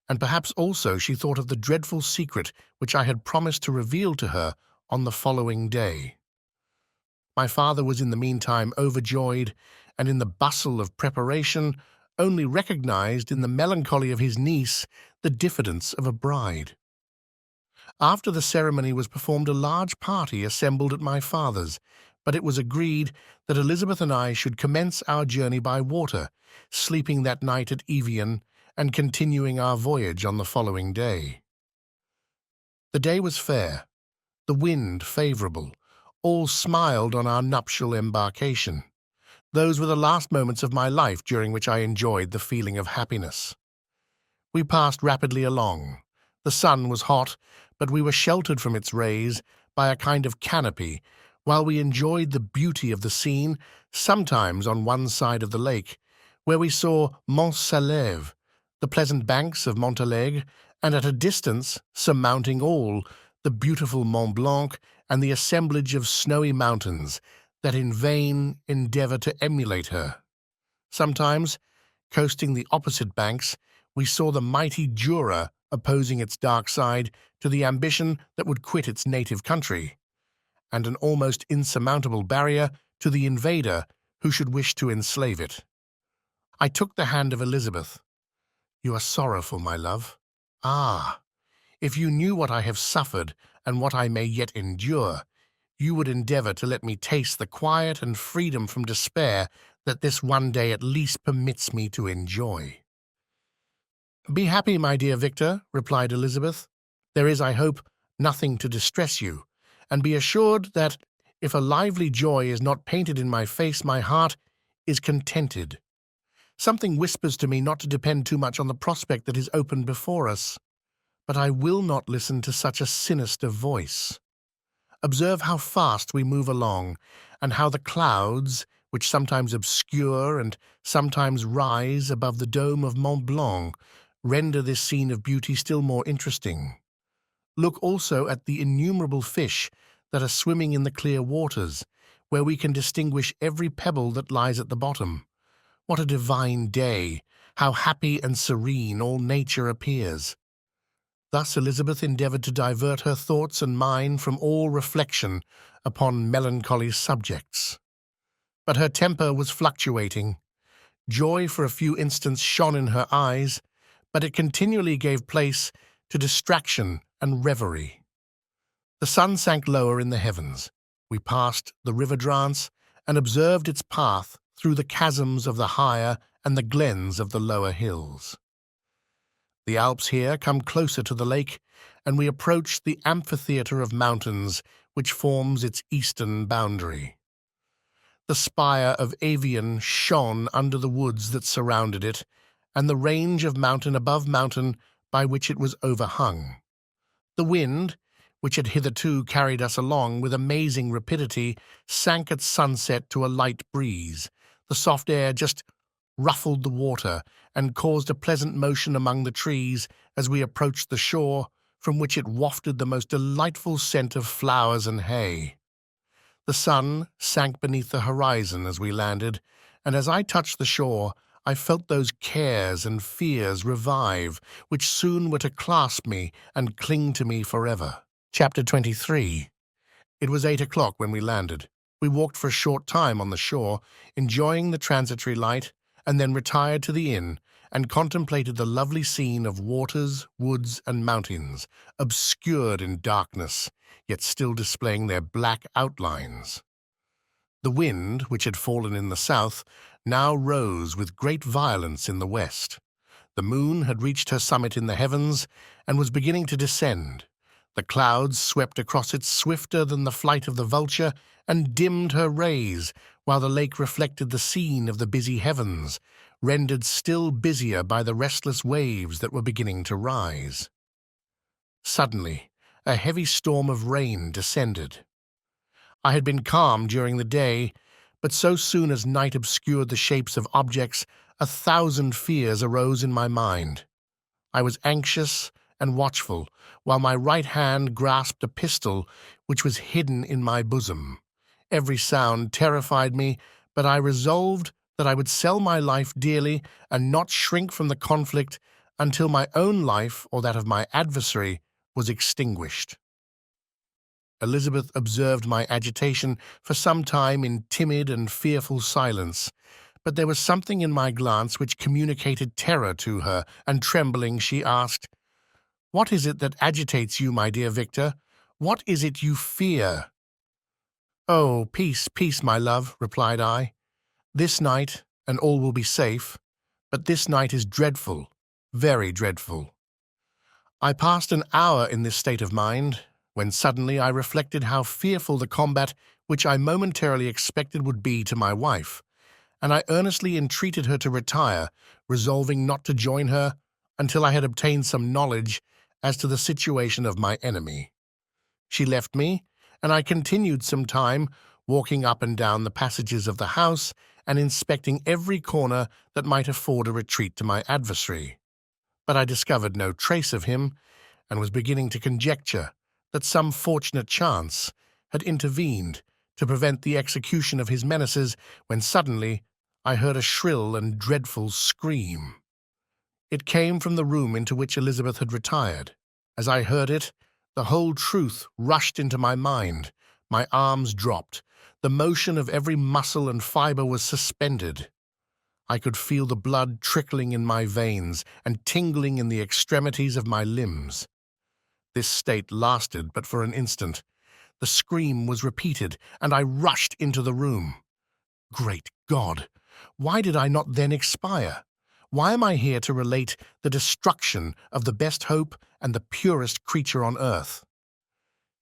And perhaps also she thought of the dreadful secret which I had promised to reveal to her on the following day. My father was in the meantime overjoyed, and in the bustle of preparation only recognized in the melancholy of his niece the diffidence of a bride. After the ceremony was performed, a large party assembled at my father's, but it was agreed that Elizabeth and I should commence our journey by water, sleeping that night at Evian, and continuing our voyage on the following day. The day was fair, the wind favorable, all smiled on our nuptial embarkation. Those were the last moments of my life during which I enjoyed the feeling of happiness. We passed rapidly along. The sun was hot, but we were sheltered from its rays by a kind of canopy, while we enjoyed the beauty of the scene, sometimes on one side of the lake, where we saw Mont Salève, the pleasant banks of Montalegre, and at a distance, surmounting all, the beautiful Mont Blanc and the assemblage of snowy mountains that in vain endeavor to emulate her. Sometimes, coasting the opposite banks, we saw the mighty Jura opposing its dark side to the ambition that would quit its native country, and an almost insurmountable barrier to the invader who should wish to enslave it. I took the hand of Elizabeth. "You are sorrowful, my love. Ah, if you knew what I have suffered and what I may yet endure, you would endeavor to let me taste the quiet and freedom from despair that this one day at least permits me to enjoy." "Be happy, my dear Victor," replied Elizabeth. "There is, I hope, nothing to distress you, and be assured that, if a lively joy is not painted in my face, my heart is contented. Something whispers to me not to depend too much on the prospect that is open before us. But I will not listen to such a sinister voice. Observe how fast we move along, and how the clouds, which sometimes obscure and sometimes rise above the dome of Mont Blanc, render this scene of beauty still more interesting. Look also at the innumerable fish that are swimming in the clear waters, where we can distinguish every pebble that lies at the bottom. What a divine day! How happy and serene all nature appears! Thus Elizabeth endeavoured to divert her thoughts and mine from all reflection upon melancholy subjects. But her temper was fluctuating. Joy for a few instants shone in her eyes, but it continually gave place to distraction and reverie. The sun sank lower in the heavens. We passed the river Drance and observed its path through the chasms of the higher and the glens of the lower hills. The Alps here come closer to the lake, and we approach the amphitheatre of mountains which forms its eastern boundary. The spire of Avion shone under the woods that surrounded it, and the range of mountain above mountain by which it was overhung. The wind, which had hitherto carried us along with amazing rapidity, sank at sunset to a light breeze. The soft air just ruffled the water and caused a pleasant motion among the trees as we approached the shore, from which it wafted the most delightful scent of flowers and hay. The sun sank beneath the horizon as we landed, and as I touched the shore, I felt those cares and fears revive, which soon were to clasp me and cling to me forever. Chapter 23. It was 8 o'clock when we landed. We walked for a short time on the shore, enjoying the transitory light, and then retired to the inn and contemplated the lovely scene of waters, woods, and mountains, obscured in darkness, yet still displaying their black outlines. The wind, which had fallen in the south, now rose with great violence in the west. The moon had reached her summit in the heavens and was beginning to descend. The clouds swept across it swifter than the flight of the vulture and dimmed her rays, while the lake reflected the scene of the busy heavens, rendered still busier by the restless waves that were beginning to rise. Suddenly, a heavy storm of rain descended. I had been calm during the day, but so soon as night obscured the shapes of objects, 1,000 fears arose in my mind. I was anxious and watchful, while my right hand grasped a pistol which was hidden in my bosom. Every sound terrified me, but I resolved that I would sell my life dearly and not shrink from the conflict until my own life or that of my adversary was extinguished. Elizabeth observed my agitation for some time in timid and fearful silence, but there was something in my glance which communicated terror to her, and trembling she asked, "What is it that agitates you, my dear Victor? What is it you fear?" "Oh, peace, peace, my love," replied I. "This night, and all will be safe, but this night is dreadful, very dreadful." I passed an hour in this state of mind, when suddenly I reflected how fearful the combat which I momentarily expected would be to my wife, and I earnestly entreated her to retire, resolving not to join her until I had obtained some knowledge as to the situation of my enemy. She left me, and I continued some time, walking up and down the passages of the house and inspecting every corner that might afford a retreat to my adversary. But I discovered no trace of him, and was beginning to conjecture that some fortunate chance had intervened to prevent the execution of his menaces, when suddenly I heard a shrill and dreadful scream. It came from the room into which Elizabeth had retired. As I heard it, the whole truth rushed into my mind. My arms dropped. The motion of every muscle and fibre was suspended. I could feel the blood trickling in my veins and tingling in the extremities of my limbs. This state lasted but for an instant. The scream was repeated, and I rushed into the room. Great God! Why did I not then expire? Why am I here to relate the destruction of the best hope and the purest creature on earth?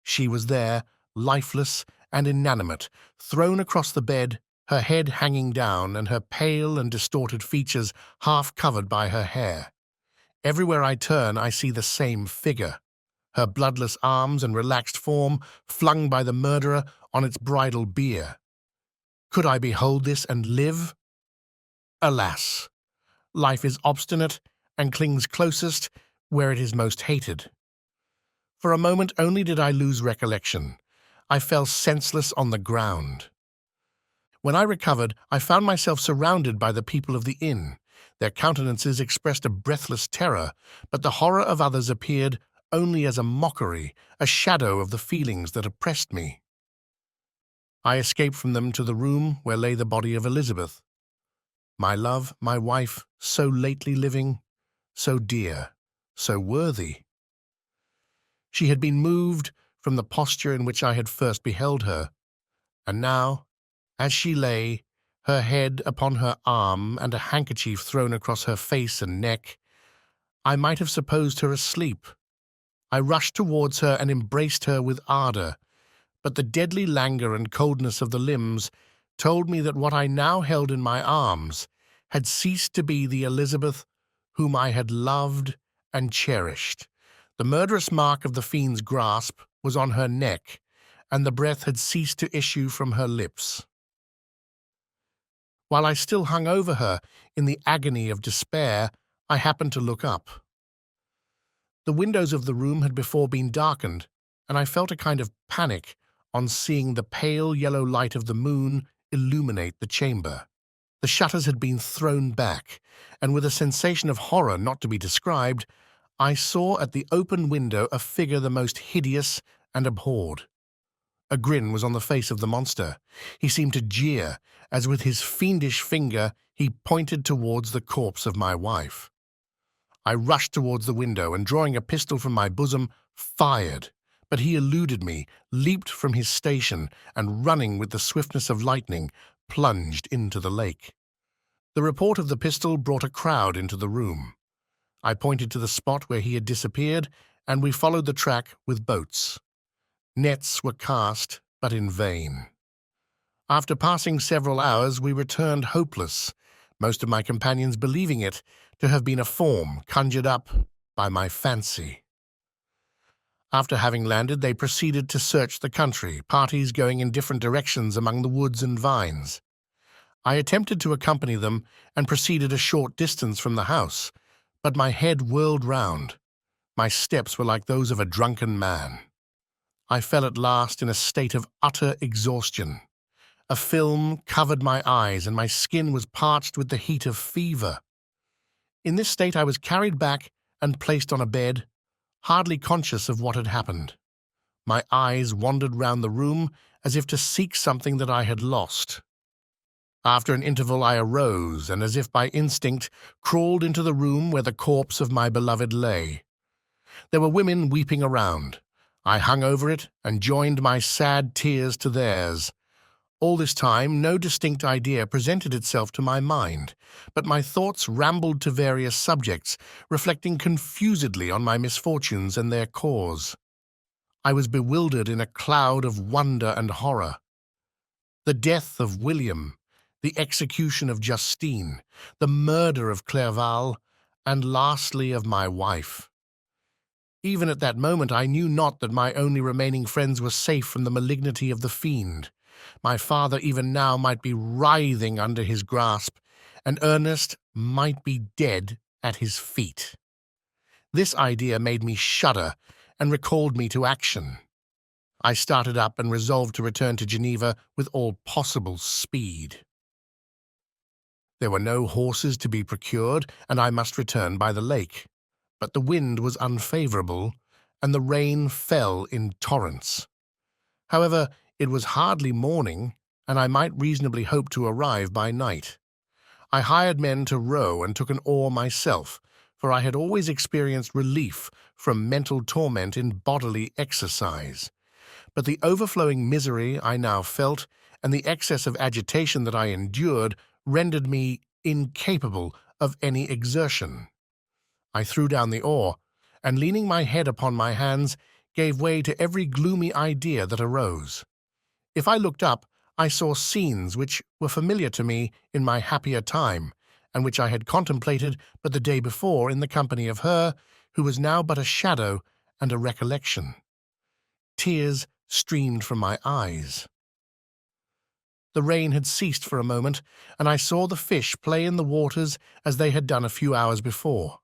She was there, lifeless and inanimate, thrown across the bed, her head hanging down and her pale and distorted features half covered by her hair. Everywhere I turn, I see the same figure, her bloodless arms and relaxed form flung by the murderer on its bridal bier. Could I behold this and live? Alas, life is obstinate and clings closest where it is most hated. For a moment only did I lose recollection. I fell senseless on the ground. When I recovered, I found myself surrounded by the people of the inn. Their countenances expressed a breathless terror, but the horror of others appeared only as a mockery, a shadow of the feelings that oppressed me. I escaped from them to the room where lay the body of Elizabeth. My love, my wife, so lately living, so dear, so worthy. She had been moved from the posture in which I had first beheld her, and now, as she lay, her head upon her arm and a handkerchief thrown across her face and neck, I might have supposed her asleep. I rushed towards her and embraced her with ardor, but the deadly languor and coldness of the limbs told me that what I now held in my arms had ceased to be the Elizabeth whom I had loved and cherished. The murderous mark of the fiend's grasp was on her neck, and the breath had ceased to issue from her lips. While I still hung over her in the agony of despair, I happened to look up. The windows of the room had before been darkened, and I felt a kind of panic on seeing the pale yellow light of the moon illuminate the chamber. The shutters had been thrown back, and with a sensation of horror not to be described, I saw at the open window a figure the most hideous and abhorred. A grin was on the face of the monster. He seemed to jeer, as with his fiendish finger he pointed towards the corpse of my wife. I rushed towards the window and, drawing a pistol from my bosom, fired, but he eluded me, leaped from his station, and running with the swiftness of lightning, plunged into the lake. The report of the pistol brought a crowd into the room. I pointed to the spot where he had disappeared, and we followed the track with boats. Nets were cast, but in vain. After passing several hours, we returned hopeless, most of my companions believing it to have been a form conjured up by my fancy. After having landed, they proceeded to search the country, parties going in different directions among the woods and vines. I attempted to accompany them and proceeded a short distance from the house, but my head whirled round. My steps were like those of a drunken man. I fell at last in a state of utter exhaustion. A film covered my eyes, and my skin was parched with the heat of fever. In this state I was carried back and placed on a bed, hardly conscious of what had happened. My eyes wandered round the room as if to seek something that I had lost. After an interval I arose, and as if by instinct crawled into the room where the corpse of my beloved lay. There were women weeping around. I hung over it and joined my sad tears to theirs. All this time no distinct idea presented itself to my mind, but my thoughts rambled to various subjects, reflecting confusedly on my misfortunes and their cause. I was bewildered in a cloud of wonder and horror. The death of William, the execution of Justine, the murder of Clerval, and lastly of my wife. Even at that moment I knew not that my only remaining friends were safe from the malignity of the fiend. My father even now might be writhing under his grasp, and Ernest might be dead at his feet. This idea made me shudder and recalled me to action. I started up and resolved to return to Geneva with all possible speed. There were no horses to be procured, and I must return by the lake. But the wind was unfavorable, and the rain fell in torrents. However, it was hardly morning, and I might reasonably hope to arrive by night. I hired men to row and took an oar myself, for I had always experienced relief from mental torment in bodily exercise. But the overflowing misery I now felt, and the excess of agitation that I endured, rendered me incapable of any exertion. I threw down the oar, and leaning my head upon my hands, gave way to every gloomy idea that arose. If I looked up, I saw scenes which were familiar to me in my happier time, and which I had contemplated but the day before in the company of her who was now but a shadow and a recollection. Tears streamed from my eyes. The rain had ceased for a moment, and I saw the fish play in the waters as they had done a few hours before.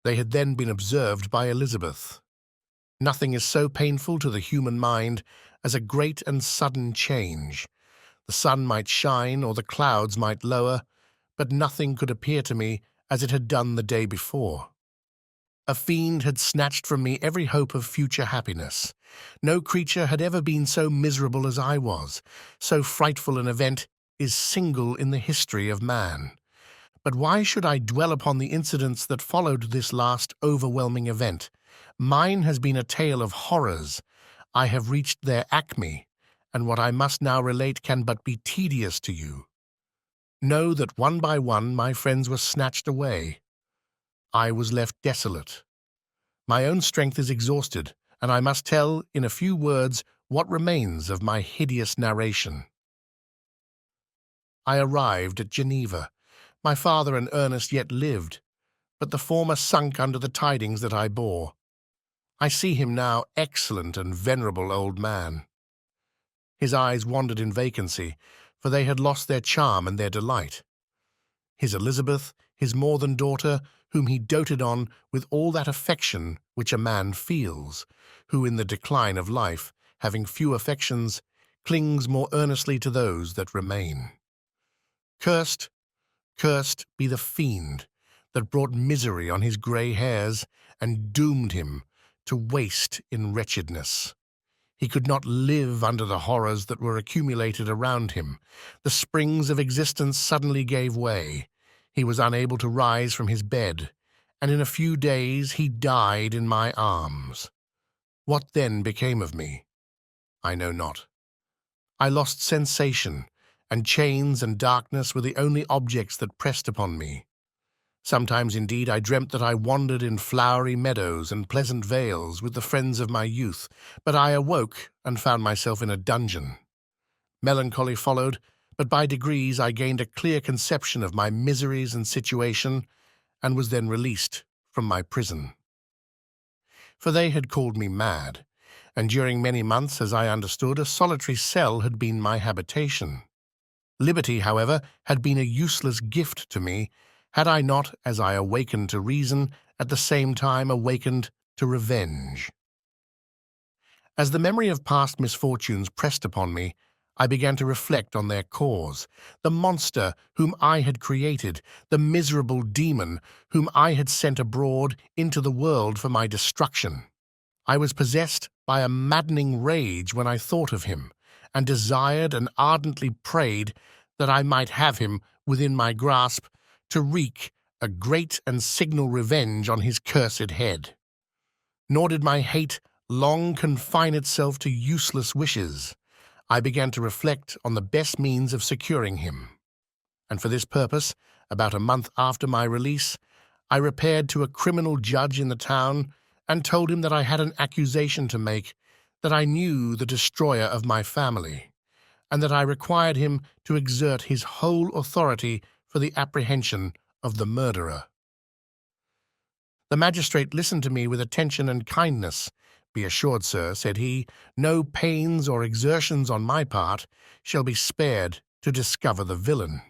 They had then been observed by Elizabeth. Nothing is so painful to the human mind as a great and sudden change. The sun might shine or the clouds might lower, but nothing could appear to me as it had done the day before. A fiend had snatched from me every hope of future happiness. No creature had ever been so miserable as I was. So frightful an event is single in the history of man. But why should I dwell upon the incidents that followed this last overwhelming event? Mine has been a tale of horrors. I have reached their acme, and what I must now relate can but be tedious to you. Know that one by one my friends were snatched away. I was left desolate. My own strength is exhausted, and I must tell in a few words what remains of my hideous narration. I arrived at Geneva. My father and Ernest yet lived, but the former sunk under the tidings that I bore. I see him now, excellent and venerable old man. His eyes wandered in vacancy, for they had lost their charm and their delight. His Elizabeth, his more than daughter, whom he doted on with all that affection which a man feels, who in the decline of life, having few affections, clings more earnestly to those that remain. Cursed, cursed be the fiend that brought misery on his grey hairs and doomed him to waste in wretchedness. He could not live under the horrors that were accumulated around him. The springs of existence suddenly gave way. He was unable to rise from his bed, and in a few days he died in my arms. What then became of me? I know not. I lost sensation, and chains and darkness were the only objects that pressed upon me. Sometimes, indeed, I dreamt that I wandered in flowery meadows and pleasant vales with the friends of my youth, but I awoke and found myself in a dungeon. Melancholy followed, but by degrees I gained a clear conception of my miseries and situation, and was then released from my prison. For they had called me mad, and during many months, as I understood, a solitary cell had been my habitation. Liberty, however, had been a useless gift to me, had I not, as I awakened to reason, at the same time awakened to revenge. As the memory of past misfortunes pressed upon me, I began to reflect on their cause, the monster whom I had created, the miserable demon whom I had sent abroad into the world for my destruction. I was possessed by a maddening rage when I thought of him, and desired and ardently prayed that I might have him within my grasp to wreak a great and signal revenge on his cursed head. Nor did my hate long confine itself to useless wishes. I began to reflect on the best means of securing him, and for this purpose, about a month after my release, I repaired to a criminal judge in the town and told him that I had an accusation to make, that I knew the destroyer of my family, and that I required him to exert his whole authority for the apprehension of the murderer. The magistrate listened to me with attention and kindness. "Be assured, sir," said he, "no pains or exertions on my part shall be spared to discover the villain."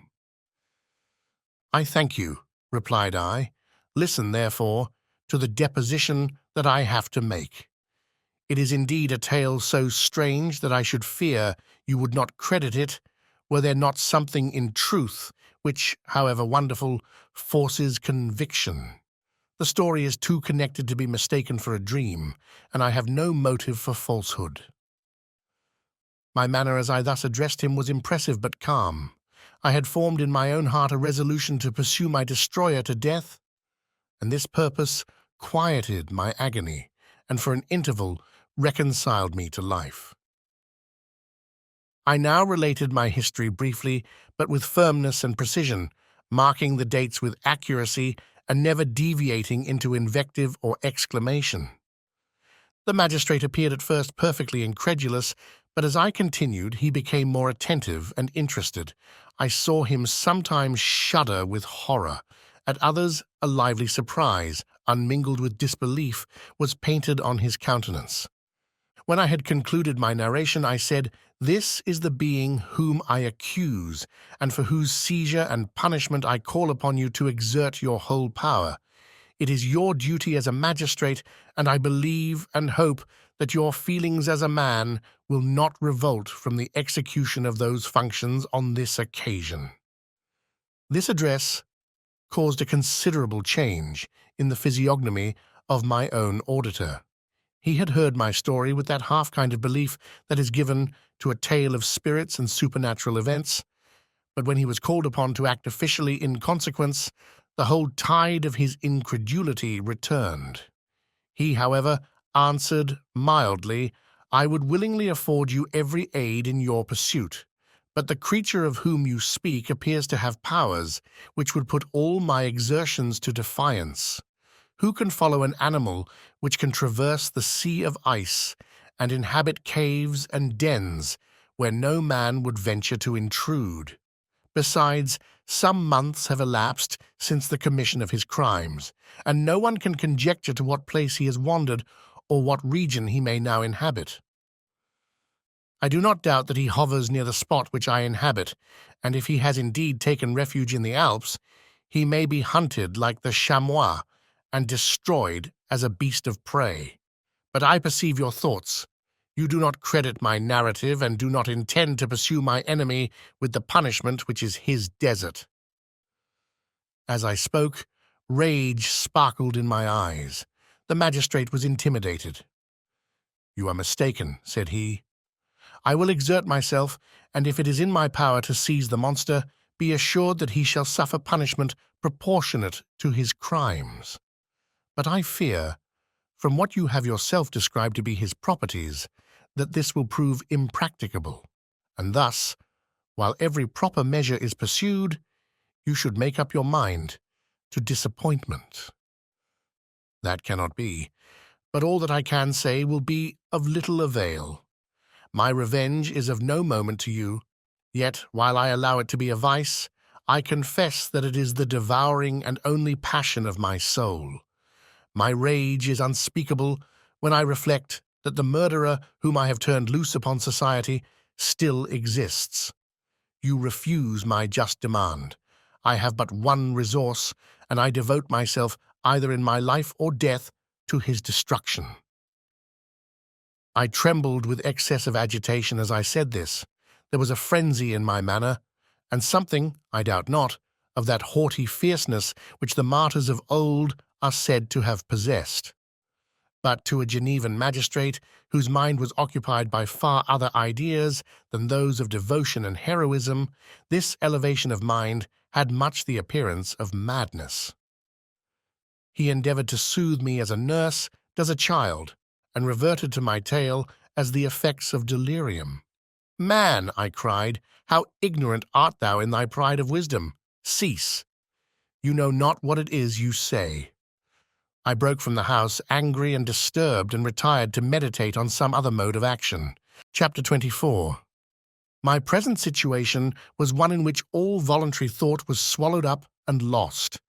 "I thank you," replied I. "Listen, therefore, to the deposition that I have to make. It is indeed a tale so strange that I should fear you would not credit it, were there not something in truth which, however wonderful, forces conviction. The story is too connected to be mistaken for a dream, and I have no motive for falsehood." My manner as I thus addressed him was impressive but calm. I had formed in my own heart a resolution to pursue my destroyer to death, and this purpose quieted my agony, and for an interval reconciled me to life. I now related my history briefly, but with firmness and precision, marking the dates with accuracy and never deviating into invective or exclamation. The magistrate appeared at first perfectly incredulous, But as I continued, he became more attentive and interested. I saw him sometimes shudder with horror. At others, a lively surprise, unmingled with disbelief, was painted on his countenance. When I had concluded my narration, I said, "This is the being whom I accuse, and for whose seizure and punishment I call upon you to exert your whole power. It is your duty as a magistrate, and I believe and hope that your feelings as a man will not revolt from the execution of those functions on this occasion." This address caused a considerable change in the physiognomy of my own auditor. He had heard my story with that half kind of belief that is given to a tale of spirits and supernatural events, but when he was called upon to act officially in consequence, the whole tide of his incredulity returned. He, however, answered mildly, "I would willingly afford you every aid in your pursuit, but the creature of whom you speak appears to have powers which would put all my exertions to defiance. Who can follow an animal which can traverse the sea of ice and inhabit caves and dens where no man would venture to intrude? Besides, some months have elapsed since the commission of his crimes, and no one can conjecture to what place he has wandered or what region he may now inhabit. I do not doubt that he hovers near the spot which I inhabit, and if he has indeed taken refuge in the Alps, he may be hunted like the chamois and destroyed as a beast of prey. But I perceive your thoughts. You do not credit my narrative and do not intend to pursue my enemy with the punishment which is his desert." As I spoke, rage sparkled in my eyes. The magistrate was intimidated. "You are mistaken," said he. "I will exert myself, and if it is in my power to seize the monster, be assured that he shall suffer punishment proportionate to his crimes. But I fear, from what you have yourself described to be his properties, that this will prove impracticable, and thus, while every proper measure is pursued, you should make up your mind to disappointment." "That cannot be, but all that I can say will be of little avail. My revenge is of no moment to you, yet, while I allow it to be a vice, I confess that it is the devouring and only passion of my soul. My rage is unspeakable when I reflect that the murderer whom I have turned loose upon society still exists. You refuse my just demand. I have but one resource, and I devote myself, either in my life or death, to his destruction." I trembled with excess of agitation as I said this. There was a frenzy in my manner, and something, I doubt not, of that haughty fierceness which the martyrs of old are said to have possessed. But to a Genevan magistrate, whose mind was occupied by far other ideas than those of devotion and heroism, this elevation of mind had much the appearance of madness. He endeavored to soothe me as a nurse does a child, and reverted to my tale as the effects of delirium. "Man," I cried, "how ignorant art thou in thy pride of wisdom! Cease. You know not what it is you say." I broke from the house, angry and disturbed, and retired to meditate on some other mode of action. Chapter 24. My present situation was one in which all voluntary thought was swallowed up and lost.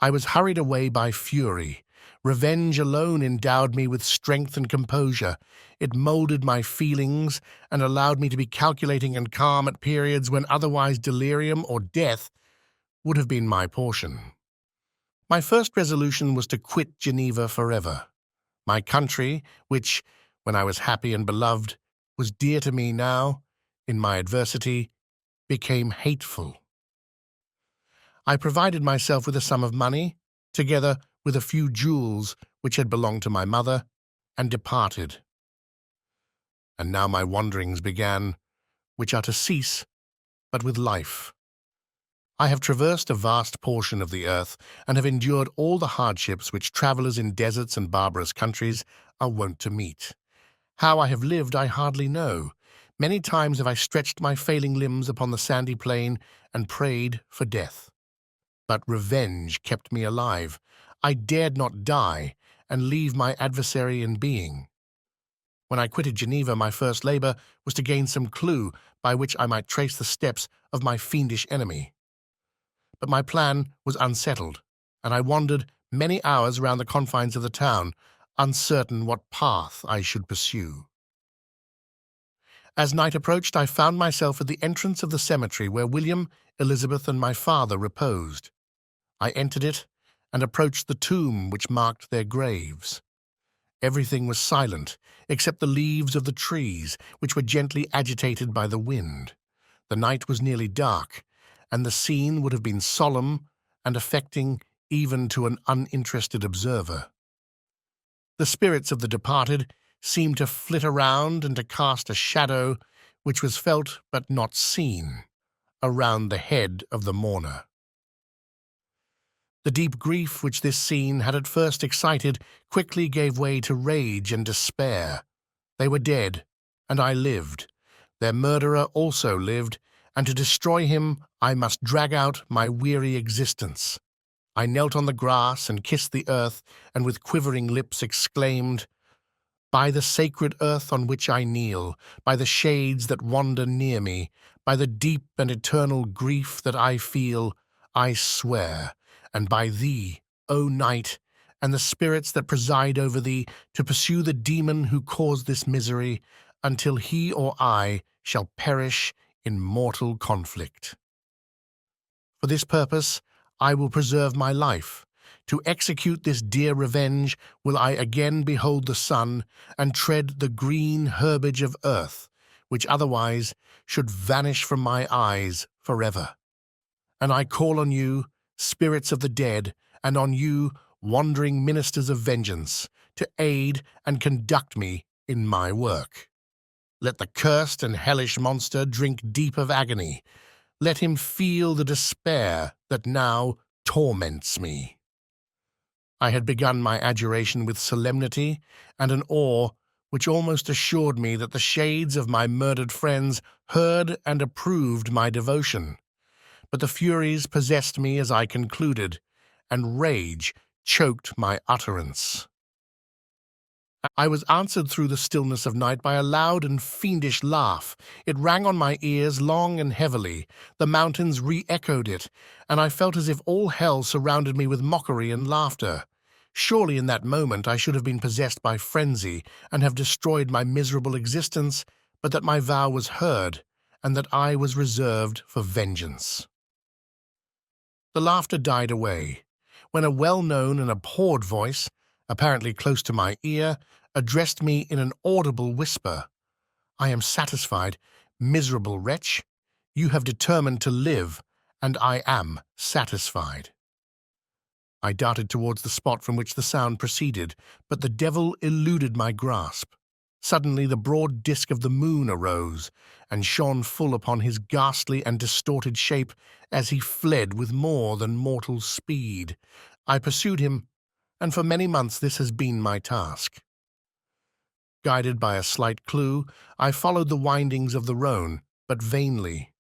I was hurried away by fury. Revenge alone endowed me with strength and composure. It molded my feelings and allowed me to be calculating and calm at periods when otherwise delirium or death would have been my portion. My first resolution was to quit Geneva forever. My country, which, when I was happy and beloved, was dear to me now, in my adversity, became hateful. I provided myself with a sum of money, together with a few jewels which had belonged to my mother, and departed. And now my wanderings began, which are to cease, but with life. I have traversed a vast portion of the earth, and have endured all the hardships which travellers in deserts and barbarous countries are wont to meet. How I have lived I hardly know. Many times have I stretched my failing limbs upon the sandy plain and prayed for death. But revenge kept me alive. I dared not die and leave my adversary in being. When I quitted Geneva, my first labor was to gain some clue by which I might trace the steps of my fiendish enemy. But my plan was unsettled, and I wandered many hours round the confines of the town, uncertain what path I should pursue. As night approached, I found myself at the entrance of the cemetery where William, Elizabeth, and my father reposed. I entered it and approached the tomb which marked their graves. Everything was silent, except the leaves of the trees, which were gently agitated by the wind. The night was nearly dark, and the scene would have been solemn and affecting even to an uninterested observer. The spirits of the departed seemed to flit around and to cast a shadow, which was felt but not seen, around the head of the mourner. The deep grief which this scene had at first excited quickly gave way to rage and despair. They were dead, and I lived. Their murderer also lived, and to destroy him I must drag out my weary existence. I knelt on the grass and kissed the earth, and with quivering lips exclaimed, "By the sacred earth on which I kneel, by the shades that wander near me, by the deep and eternal grief that I feel, I swear, and by thee, O night, and the spirits that preside over thee, to pursue the demon who caused this misery, until he or I shall perish in mortal conflict. For this purpose I will preserve my life. To execute this dear revenge will I again behold the sun, and tread the green herbage of earth, which otherwise should vanish from my eyes forever. And I call on you, spirits of the dead, and on you, wandering ministers of vengeance, to aid and conduct me in my work. Let the cursed and hellish monster drink deep of agony. Let him feel the despair that now torments me." I had begun my adjuration with solemnity and an awe which almost assured me that the shades of my murdered friends heard and approved my devotion. But the furies possessed me as I concluded, and rage choked my utterance. I was answered through the stillness of night by a loud and fiendish laugh. It rang on my ears long and heavily. The mountains re-echoed it, and I felt as if all hell surrounded me with mockery and laughter. Surely in that moment I should have been possessed by frenzy and have destroyed my miserable existence, but that my vow was heard, and that I was reserved for vengeance. The laughter died away, when a well-known and abhorred voice, apparently close to my ear, addressed me in an audible whisper. "I am satisfied, miserable wretch. You have determined to live, and I am satisfied." I darted towards the spot from which the sound proceeded, but the devil eluded my grasp. Suddenly the broad disk of the moon arose, and shone full upon his ghastly and distorted shape as he fled with more than mortal speed. I pursued him, and for many months this has been my task. Guided by a slight clue, I followed the windings of the Rhone, but vainly.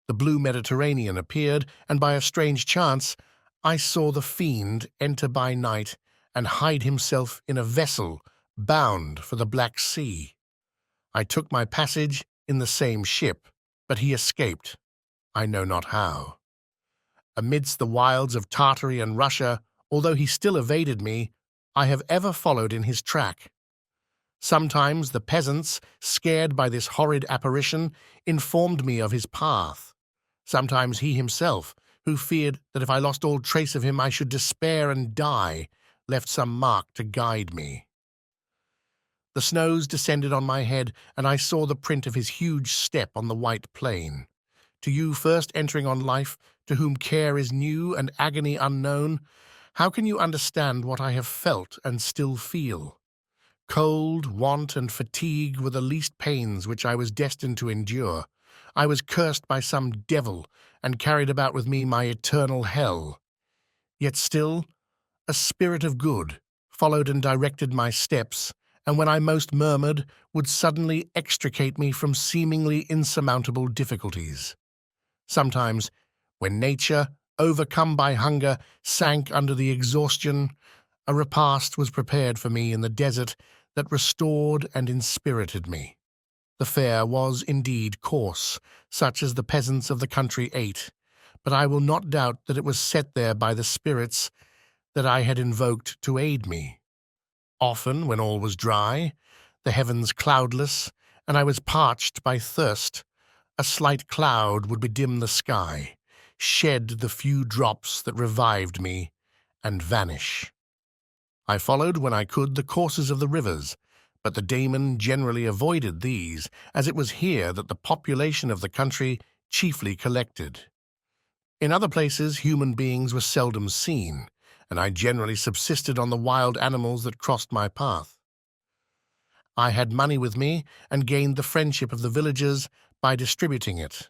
The blue Mediterranean appeared, and by a strange chance I saw the fiend enter by night and hide himself in a vessel bound for the Black Sea. I took my passage in the same ship, but he escaped, I know not how. Amidst the wilds of Tartary and Russia, although he still evaded me, I have ever followed in his track. Sometimes the peasants, scared by this horrid apparition, informed me of his path. Sometimes he himself, who feared that if I lost all trace of him I should despair and die, left some mark to guide me. The snows descended on my head, and I saw the print of his huge step on the white plain. To you first entering on life, to whom care is new and agony unknown, how can you understand what I have felt and still feel? Cold, want, and fatigue were the least pains which I was destined to endure. I was cursed by some devil, and carried about with me my eternal hell. Yet still, a spirit of good followed and directed my steps, and when I most murmured, would suddenly extricate me from seemingly insurmountable difficulties. Sometimes, when nature, overcome by hunger, sank under the exhaustion, a repast was prepared for me in the desert that restored and inspirited me. The fare was indeed coarse, such as the peasants of the country ate, but I will not doubt that it was set there by the spirits that I had invoked to aid me. Often, when all was dry, the heavens cloudless, and I was parched by thirst, a slight cloud would bedim the sky, shed the few drops that revived me, and vanish. I followed when I could the courses of the rivers, but the daemon generally avoided these, as it was here that the population of the country chiefly collected. In other places human beings were seldom seen, and I generally subsisted on the wild animals that crossed my path. I had money with me and gained the friendship of the villagers by distributing it.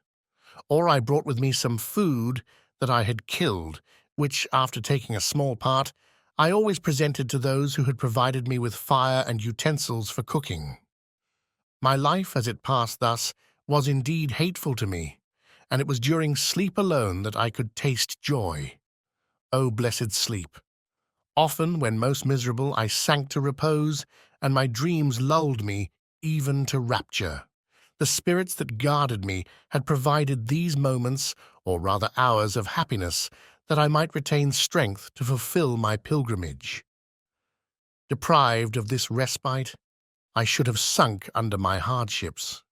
Or I brought with me some food that I had killed, which, after taking a small part, I always presented to those who had provided me with fire and utensils for cooking. My life, as it passed thus, was indeed hateful to me, and it was during sleep alone that I could taste joy. O blessed sleep! Often, when most miserable, I sank to repose, and my dreams lulled me even to rapture. The spirits that guarded me had provided these moments, or rather hours, of happiness, that I might retain strength to fulfill my pilgrimage. Deprived of this respite, I should have sunk under my hardships.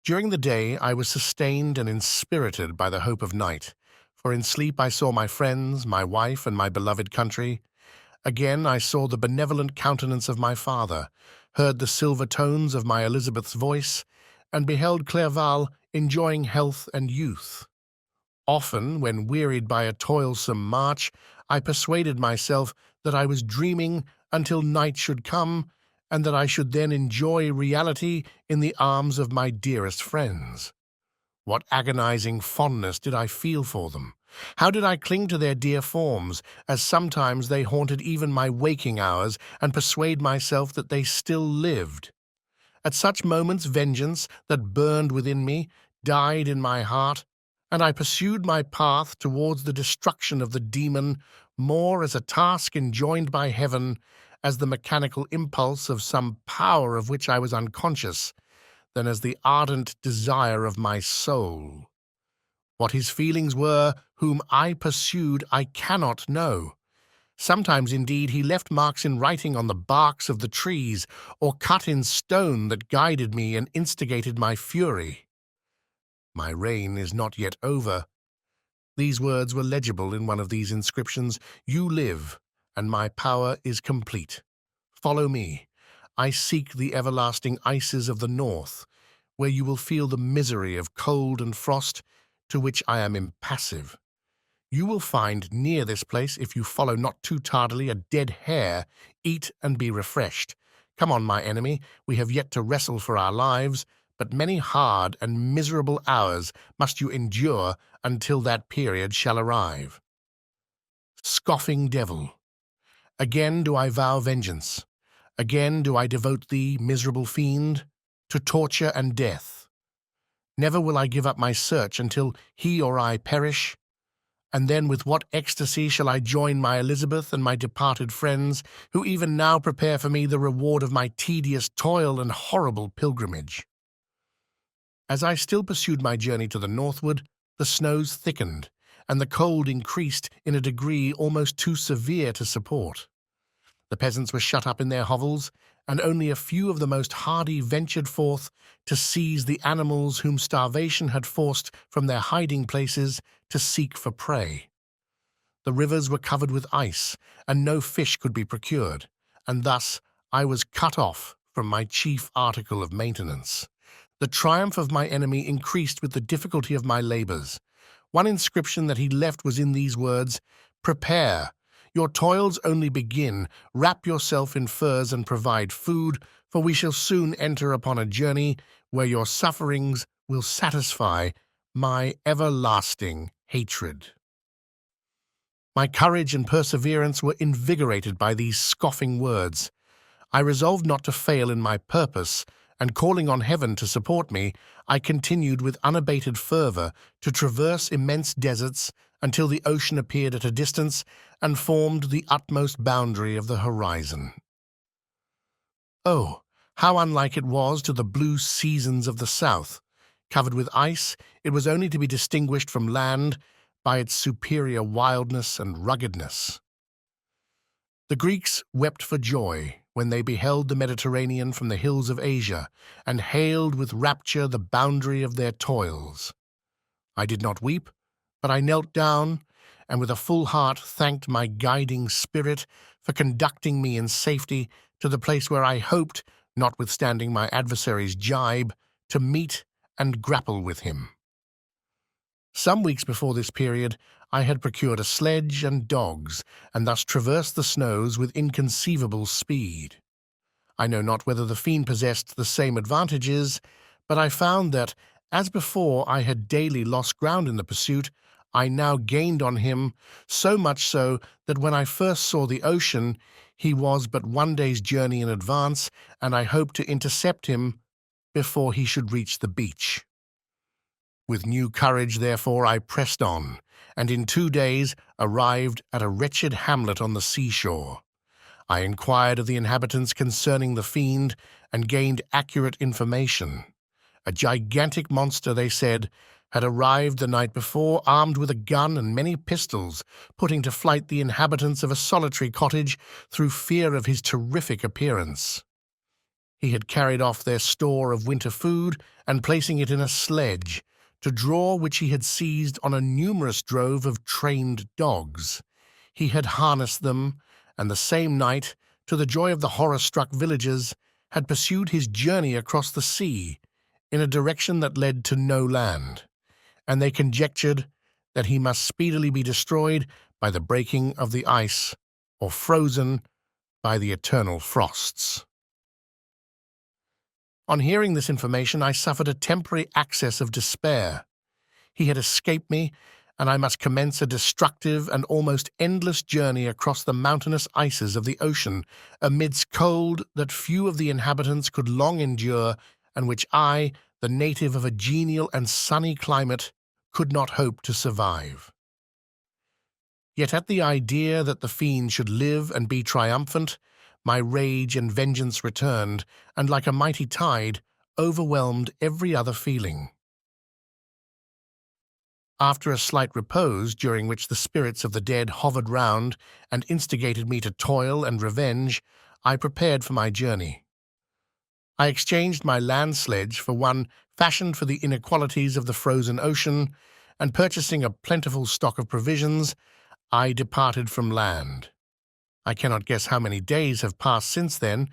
During the day I was sustained and inspirited by the hope of night, for in sleep I saw my friends, my wife, and my beloved country. Again I saw the benevolent countenance of my father, heard the silver tones of my Elizabeth's voice, and beheld Clerval enjoying health and youth. Often, when wearied by a toilsome march, I persuaded myself that I was dreaming until night should come, and that I should then enjoy reality in the arms of my dearest friends. What agonizing fondness did I feel for them! How did I cling to their dear forms, as sometimes they haunted even my waking hours, and persuade myself that they still lived. At such moments vengeance, that burned within me, died in my heart, and I pursued my path towards the destruction of the demon more as a task enjoined by heaven, as the mechanical impulse of some power of which I was unconscious, than as the ardent desire of my soul. What his feelings were, whom I pursued, I cannot know. Sometimes, indeed, he left marks in writing on the barks of the trees, or cut in stone that guided me and instigated my fury. My reign is not yet over. These words were legible in one of these inscriptions: "You live, and my power is complete. Follow me. I seek the everlasting ices of the north, where you will feel the misery of cold and frost, to which I am impassive. You will find near this place, if you follow not too tardily, a dead hare. Eat and be refreshed. Come on, my enemy, we have yet to wrestle for our lives, but many hard and miserable hours must you endure until that period shall arrive. Scoffing devil, again do I vow vengeance. Again do I devote thee, miserable fiend, to torture and death. Never will I give up my search until he or I perish. And then with what ecstasy shall I join my Elizabeth and my departed friends, who even now prepare for me the reward of my tedious toil and horrible pilgrimage. As I still pursued my journey to the northward, the snows thickened, and the cold increased in a degree almost too severe to support. The peasants were shut up in their hovels, and only a few of the most hardy ventured forth to seize the animals whom starvation had forced from their hiding places to seek for prey. The rivers were covered with ice, and no fish could be procured, and thus I was cut off from my chief article of maintenance. The triumph of my enemy increased with the difficulty of my labors. One inscription that he left was in these words: "Prepare. Your toils only begin. Wrap yourself in furs and provide food, for we shall soon enter upon a journey where your sufferings will satisfy my everlasting hatred." My courage and perseverance were invigorated by these scoffing words. I resolved not to fail in my purpose, and calling on heaven to support me, I continued with unabated fervor to traverse immense deserts until the ocean appeared at a distance and formed the utmost boundary of the horizon. Oh, how unlike it was to the blue seasons of the south. Covered with ice, it was only to be distinguished from land by its superior wildness and ruggedness. The Greeks wept for joy when they beheld the Mediterranean from the hills of Asia, and hailed with rapture the boundary of their toils. I did not weep, but I knelt down, and with a full heart thanked my guiding spirit for conducting me in safety to the place where I hoped, notwithstanding my adversary's jibe, to meet and grapple with him. Some weeks before this period, I had procured a sledge and dogs, and thus traversed the snows with inconceivable speed. I know not whether the fiend possessed the same advantages, but I found that, as before I had daily lost ground in the pursuit, I now gained on him, so much so that when I first saw the ocean, he was but one day's journey in advance, and I hoped to intercept him before he should reach the beach. With new courage, therefore, I pressed on, and in 2 days arrived at a wretched hamlet on the seashore. I inquired of the inhabitants concerning the fiend, and gained accurate information. A gigantic monster, they said, had arrived the night before, armed with a gun and many pistols, putting to flight the inhabitants of a solitary cottage through fear of his terrific appearance. He had carried off their store of winter food, and placing it in a sledge, to draw which he had seized on a numerous drove of trained dogs. He had harnessed them, and the same night, to the joy of the horror-struck villagers, had pursued his journey across the sea, in a direction that led to no land, and they conjectured that he must speedily be destroyed by the breaking of the ice, or frozen by the eternal frosts. On hearing this information, I suffered a temporary access of despair. He had escaped me, and I must commence a destructive and almost endless journey across the mountainous ices of the ocean, amidst cold that few of the inhabitants could long endure, and which I, the native of a genial and sunny climate, could not hope to survive. Yet at the idea that the fiend should live and be triumphant, my rage and vengeance returned, and like a mighty tide, overwhelmed every other feeling. After a slight repose, during which the spirits of the dead hovered round and instigated me to toil and revenge, I prepared for my journey. I exchanged my land sledge for one fashioned for the inequalities of the frozen ocean, and purchasing a plentiful stock of provisions, I departed from land. I cannot guess how many days have passed since then,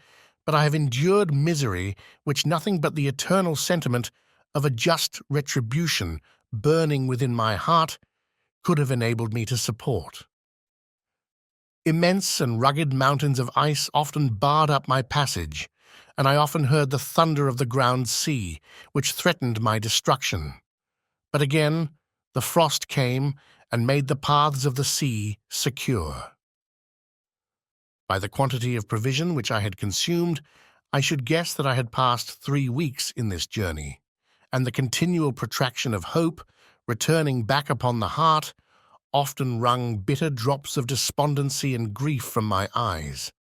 but I have endured misery which nothing but the eternal sentiment of a just retribution burning within my heart could have enabled me to support. Immense and rugged mountains of ice often barred up my passage, and I often heard the thunder of the ground sea, which threatened my destruction. But again, the frost came and made the paths of the sea secure. By the quantity of provision which I had consumed, I should guess that I had passed 3 weeks in this journey, and the continual protraction of hope, returning back upon the heart, often wrung bitter drops of despondency and grief from my eyes.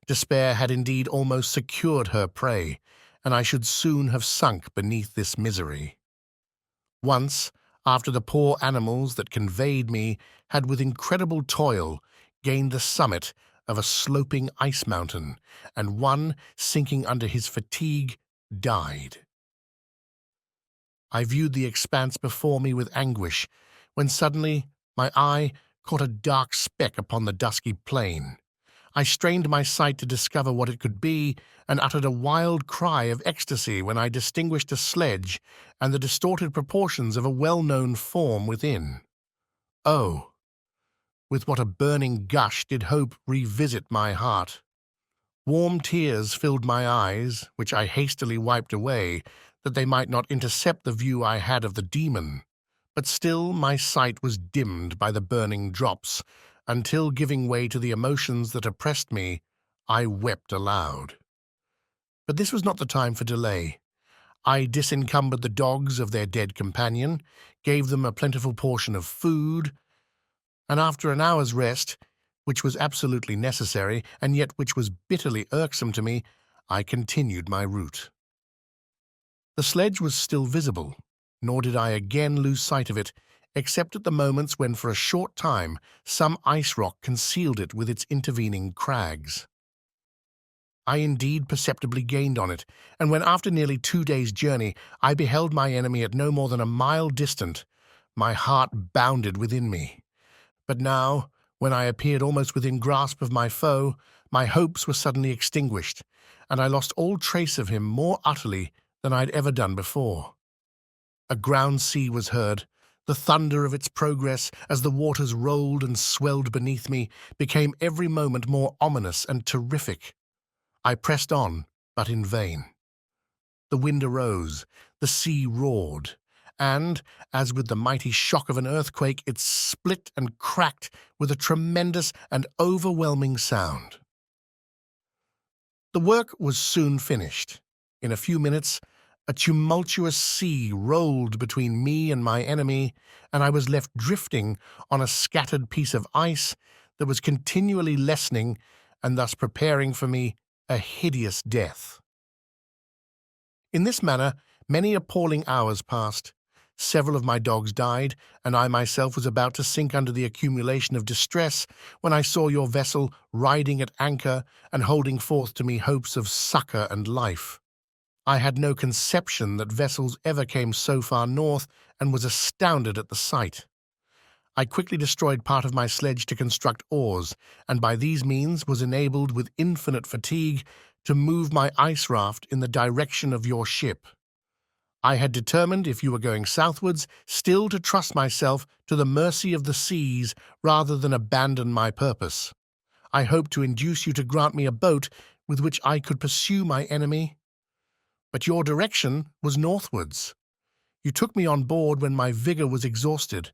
Despair had indeed almost secured her prey, and I should soon have sunk beneath this misery. Once, after the poor animals that conveyed me had with incredible toil gained the summit of a sloping ice mountain, and one, sinking under his fatigue, died. I viewed the expanse before me with anguish, when suddenly my eye caught a dark speck upon the dusky plain. I strained my sight to discover what it could be, and uttered a wild cry of ecstasy when I distinguished a sledge and the distorted proportions of a well-known form within. Oh! With what a burning gush did hope revisit my heart. Warm tears filled my eyes, which I hastily wiped away, that they might not intercept the view I had of the demon. But still my sight was dimmed by the burning drops, until, giving way to the emotions that oppressed me, I wept aloud. But this was not the time for delay. I disencumbered the dogs of their dead companion, gave them a plentiful portion of food, and after an hour's rest, which was absolutely necessary, and yet which was bitterly irksome to me, I continued my route. The sledge was still visible, nor did I again lose sight of it, except at the moments when for a short time some ice rock concealed it with its intervening crags. I indeed perceptibly gained on it, and when after nearly 2 days' journey I beheld my enemy at no more than a mile distant, my heart bounded within me. But now, when I appeared almost within grasp of my foe, my hopes were suddenly extinguished, and I lost all trace of him more utterly than I had ever done before. A ground sea was heard. The thunder of its progress, as the waters rolled and swelled beneath me, became every moment more ominous and terrific. I pressed on, but in vain. The wind arose, the sea roared, and, as with the mighty shock of an earthquake, it split and cracked with a tremendous and overwhelming sound. The work was soon finished. In a few minutes, a tumultuous sea rolled between me and my enemy, and I was left drifting on a scattered piece of ice that was continually lessening and thus preparing for me a hideous death. In this manner, many appalling hours passed. Several of my dogs died, and I myself was about to sink under the accumulation of distress when I saw your vessel riding at anchor and holding forth to me hopes of succor and life. I had no conception that vessels ever came so far north, and was astounded at the sight. I quickly destroyed part of my sledge to construct oars, and by these means was enabled with infinite fatigue to move my ice raft in the direction of your ship. I had determined, if you were going southwards, still to trust myself to the mercy of the seas rather than abandon my purpose. I hoped to induce you to grant me a boat with which I could pursue my enemy. But your direction was northwards. You took me on board when my vigor was exhausted,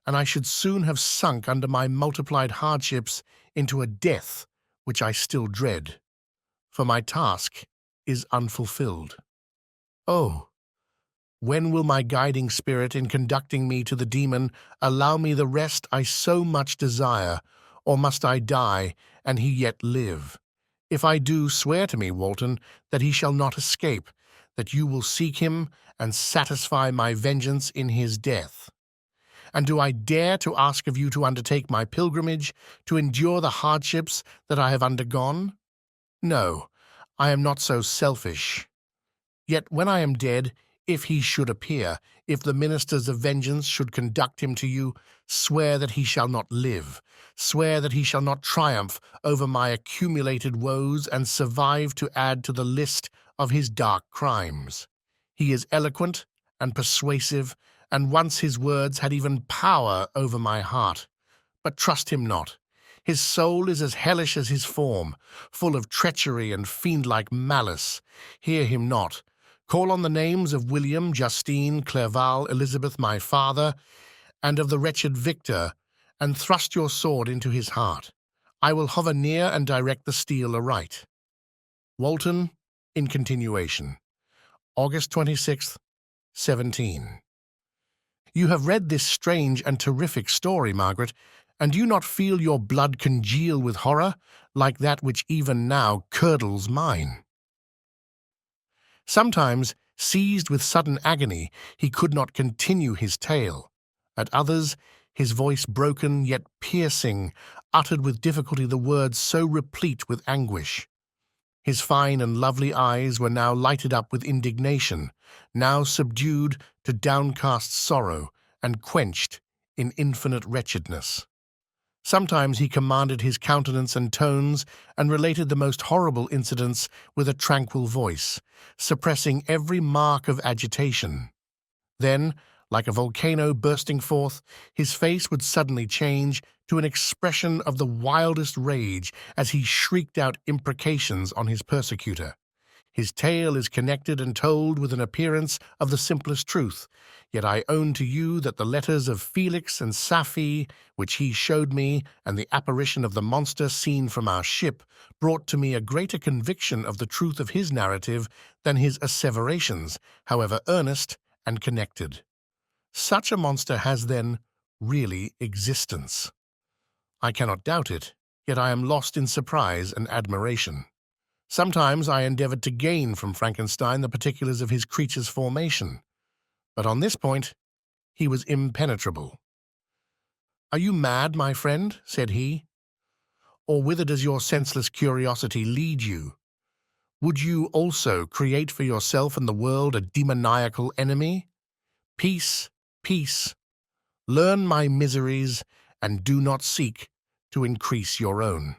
and I should soon have sunk under my multiplied hardships into a death which I still dread, for my task is unfulfilled. Oh, when will my guiding spirit in conducting me to the demon allow me the rest I so much desire, or must I die, and he yet live? If I do, swear to me, Walton, that he shall not escape, that you will seek him and satisfy my vengeance in his death. And do I dare to ask of you to undertake my pilgrimage, to endure the hardships that I have undergone? No, I am not so selfish. Yet when I am dead, if he should appear, if the ministers of vengeance should conduct him to you, swear that he shall not live, swear that he shall not triumph over my accumulated woes and survive to add to the list of his dark crimes. He is eloquent and persuasive, and once his words had even power over my heart. But trust him not. His soul is as hellish as his form, full of treachery and fiend-like malice. Hear him not. Call on the names of William, Justine, Clerval, Elizabeth, my father, and of the wretched Victor, and thrust your sword into his heart. I will hover near and direct the steel aright. Walton, in continuation. August 26th, 17. You have read this strange and terrific story, Margaret, and do you not feel your blood congeal with horror, like that which even now curdles mine? Sometimes, seized with sudden agony, he could not continue his tale. At others, his voice broken yet piercing, uttered with difficulty the words so replete with anguish. His fine and lovely eyes were now lighted up with indignation, now subdued to downcast sorrow, and quenched in infinite wretchedness. Sometimes he commanded his countenance and tones, and related the most horrible incidents with a tranquil voice, suppressing every mark of agitation. Then, like a volcano bursting forth, his face would suddenly change to an expression of the wildest rage as he shrieked out imprecations on his persecutor. His tale is connected and told with an appearance of the simplest truth, yet I own to you that the letters of Felix and Safie, which he showed me, and the apparition of the monster seen from our ship, brought to me a greater conviction of the truth of his narrative than his asseverations, however earnest and connected. Such a monster has, then, really existence. I cannot doubt it, yet I am lost in surprise and admiration. Sometimes I endeavored to gain from Frankenstein the particulars of his creature's formation, but on this point he was impenetrable. "Are you mad, my friend?" said he. "Or whither does your senseless curiosity lead you? Would you also create for yourself and the world a demoniacal enemy? Peace, peace. Learn my miseries, and do not seek to increase your own."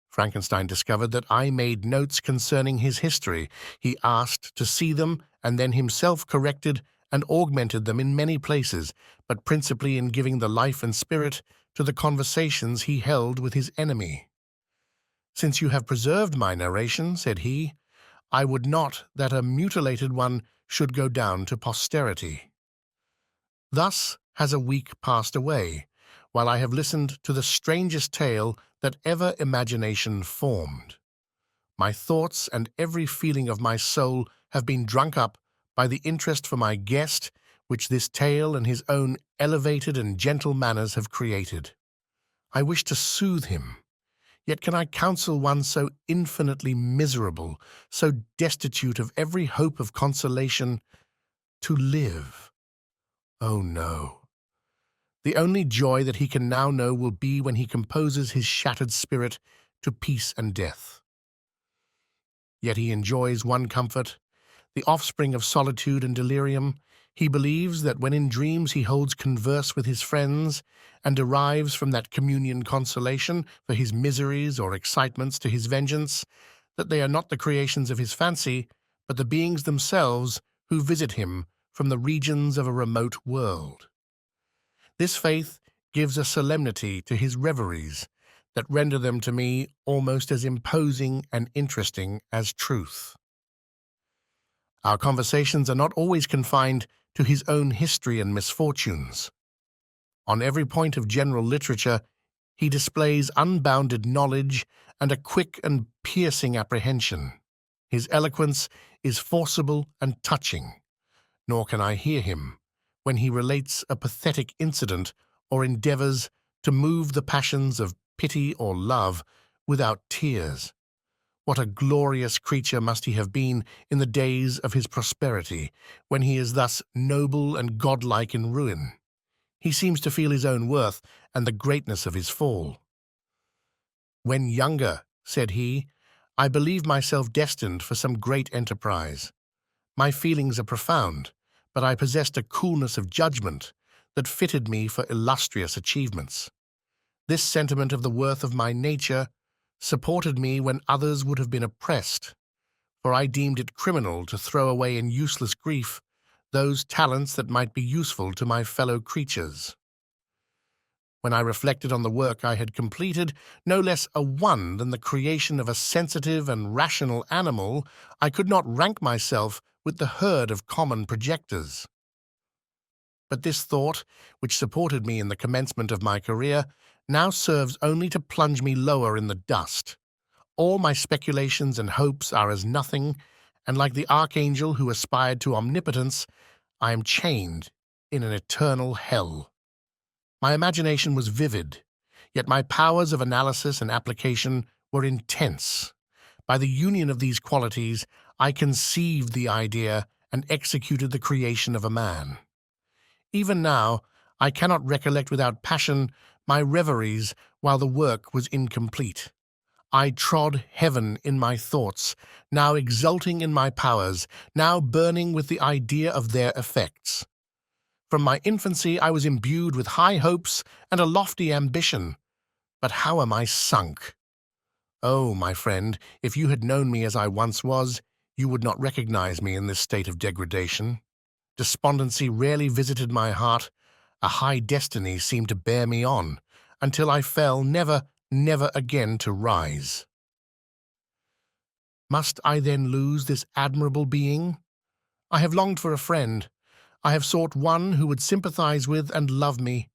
Frankenstein discovered that I made notes concerning his history. He asked to see them, and then himself corrected and augmented them in many places, but principally in giving the life and spirit to the conversations he held with his enemy. "Since you have preserved my narration," said he, "I would not that a mutilated one should go down to posterity." Thus has a week passed away, while I have listened to the strangest tale that ever imagination formed. My thoughts and every feeling of my soul have been drunk up by the interest for my guest which this tale and his own elevated and gentle manners have created. I wish to soothe him, yet can I counsel one so infinitely miserable, so destitute of every hope of consolation, to live? Oh no! The only joy that he can now know will be when he composes his shattered spirit to peace and death. Yet he enjoys one comfort, the offspring of solitude and delirium. He believes that when in dreams he holds converse with his friends, and derives from that communion consolation for his miseries or excitements to his vengeance, that they are not the creations of his fancy, but the beings themselves who visit him from the regions of a remote world. This faith gives a solemnity to his reveries that render them to me almost as imposing and interesting as truth. Our conversations are not always confined to his own history and misfortunes. On every point of general literature, he displays unbounded knowledge and a quick and piercing apprehension. His eloquence is forcible and touching, nor can I hear him when he relates a pathetic incident or endeavors to move the passions of pity or love without tears. What a glorious creature must he have been in the days of his prosperity, when he is thus noble and godlike in ruin. He seems to feel his own worth and the greatness of his fall. "When younger," said he, "I believed myself destined for some great enterprise. My feelings are profound, but I possessed a coolness of judgment that fitted me for illustrious achievements. This sentiment of the worth of my nature supported me when others would have been oppressed, for I deemed it criminal to throw away in useless grief those talents that might be useful to my fellow creatures. When I reflected on the work I had completed, no less a one than the creation of a sensitive and rational animal, I could not rank myself with the herd of common projectors. But this thought, which supported me in the commencement of my career, now serves only to plunge me lower in the dust. All my speculations and hopes are as nothing, and like the archangel who aspired to omnipotence, I am chained in an eternal hell. My imagination was vivid, yet my powers of analysis and application were intense. By the union of these qualities, I conceived the idea and executed the creation of a man. Even now, I cannot recollect without passion my reveries while the work was incomplete. I trod heaven in my thoughts, now exulting in my powers, now burning with the idea of their effects. From my infancy I was imbued with high hopes and a lofty ambition. But how am I sunk? Oh, my friend, if you had known me as I once was, you would not recognize me in this state of degradation. Despondency rarely visited my heart. A high destiny seemed to bear me on, until I fell never again to rise. Must I then lose this admirable being? I have longed for a friend. I have sought one who would sympathize with and love me.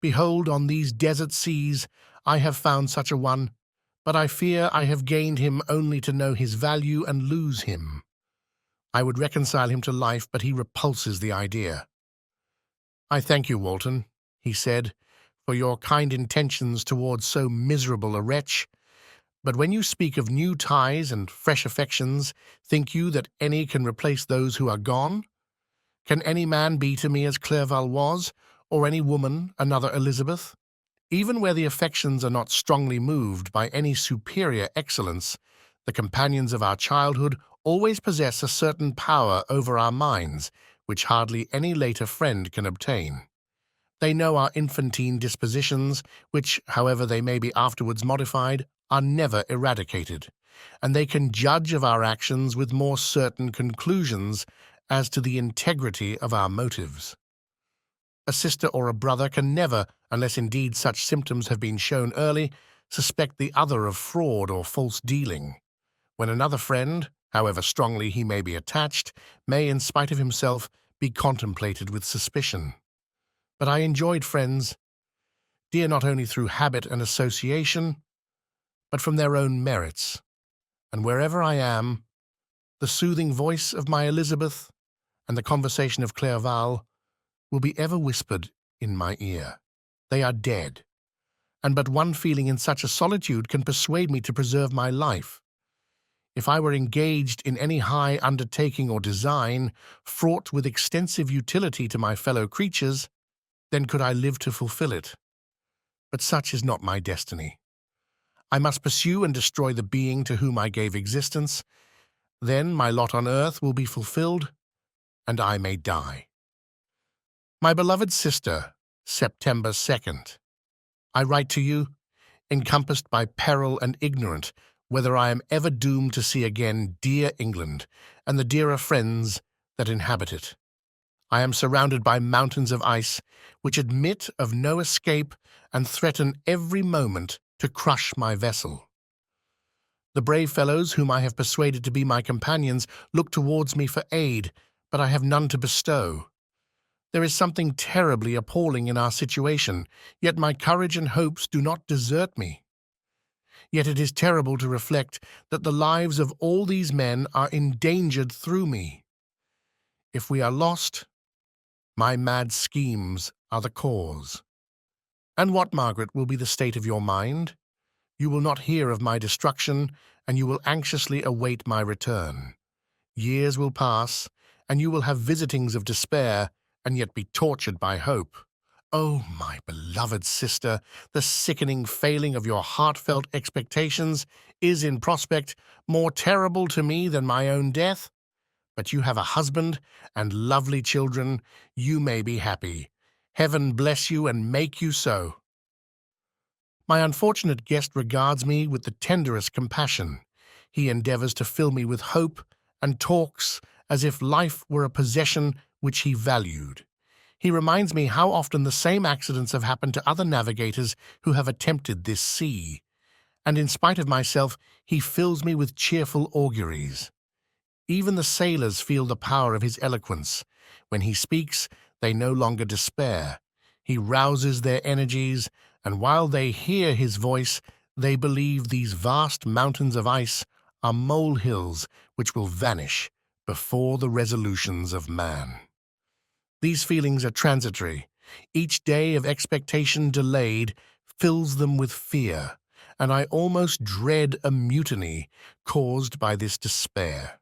Behold, on these desert seas I have found such a one, but I fear I have gained him only to know his value and lose him. I would reconcile him to life, but he repulses the idea. "I thank you, Walton," he said, "for your kind intentions towards so miserable a wretch, But when you speak of new ties and fresh affections, think you that any can replace those who are gone? Can any man be to me as Clerval was, or any woman another Elizabeth? Even where the affections are not strongly moved by any superior excellence, the companions of our childhood always possess a certain power over our minds which hardly any later friend can obtain. They know our infantine dispositions, which, however they may be afterwards modified, are never eradicated, and they can judge of our actions with more certain conclusions as to the integrity of our motives. A sister or a brother can never, unless indeed such symptoms have been shown early, suspect the other of fraud or false dealing, when another friend, however strongly he may be attached, may, in spite of himself, be contemplated with suspicion. But I enjoyed friends, dear not only through habit and association, but from their own merits, and wherever I am, the soothing voice of my Elizabeth and the conversation of Clerval will be ever whispered in my ear. They are dead, and but one feeling in such a solitude can persuade me to preserve my life. If I were engaged in any high undertaking or design, fraught with extensive utility to my fellow creatures, then could I live to fulfill it. But such is not my destiny. I must pursue and destroy the being to whom I gave existence. Then my lot on earth will be fulfilled, and I may die. My beloved sister, September 2nd. I write to you, encompassed by peril and ignorant, whether I am ever doomed to see again dear England and the dearer friends that inhabit it. I am surrounded by mountains of ice which admit of no escape and threaten every moment to crush my vessel. The brave fellows whom I have persuaded to be my companions look towards me for aid, but I have none to bestow. There is something terribly appalling in our situation, yet my courage and hopes do not desert me. Yet it is terrible to reflect that the lives of all these men are endangered through me. If we are lost, my mad schemes are the cause. And what, Margaret, will be the state of your mind? You will not hear of my destruction, and you will anxiously await my return. Years will pass, and you will have visitings of despair, and yet be tortured by hope. Oh, my beloved sister, the sickening failing of your heartfelt expectations is in prospect more terrible to me than my own death. But you have a husband and lovely children. You may be happy. Heaven bless you and make you so. My unfortunate guest regards me with the tenderest compassion. He endeavors to fill me with hope and talks as if life were a possession which he valued. He reminds me how often the same accidents have happened to other navigators who have attempted this sea, and in spite of myself, he fills me with cheerful auguries. Even the sailors feel the power of his eloquence. When he speaks, they no longer despair. He rouses their energies, and while they hear his voice, they believe these vast mountains of ice are molehills which will vanish before the resolutions of man. These feelings are transitory. Each day of expectation delayed fills them with fear, and I almost dread a mutiny caused by this despair.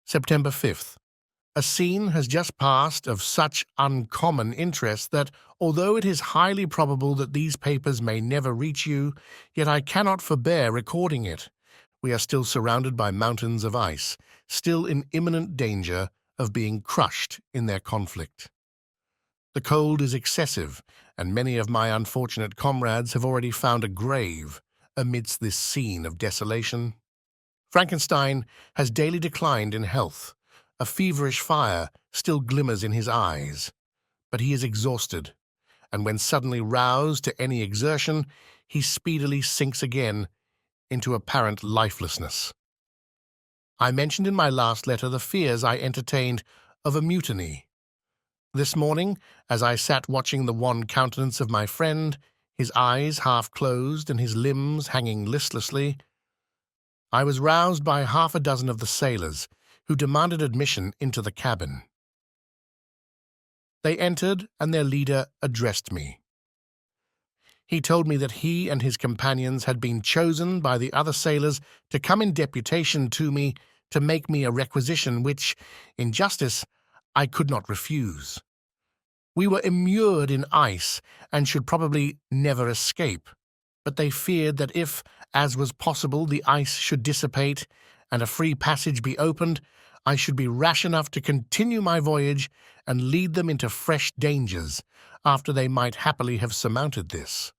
September 5th. A scene has just passed of such uncommon interest that, although it is highly probable that these papers may never reach you, yet I cannot forbear recording it. We are still surrounded by mountains of ice, still in imminent danger of being crushed in their conflict. The cold is excessive, and many of my unfortunate comrades have already found a grave amidst this scene of desolation. Frankenstein has daily declined in health. A feverish fire still glimmers in his eyes, but he is exhausted, and when suddenly roused to any exertion, he speedily sinks again into apparent lifelessness. I mentioned in my last letter the fears I entertained of a mutiny. This morning, as I sat watching the wan countenance of my friend, his eyes half closed and his limbs hanging listlessly, I was roused by half a dozen of the sailors, who demanded admission into the cabin. They entered, and their leader addressed me. He told me that he and his companions had been chosen by the other sailors to come in deputation to me to make me a requisition which, in justice, I could not refuse. We were immured in ice and should probably never escape, but they feared that if, as was possible, the ice should dissipate and a free passage be opened, I should be rash enough to continue my voyage and lead them into fresh dangers after they might happily have surmounted this.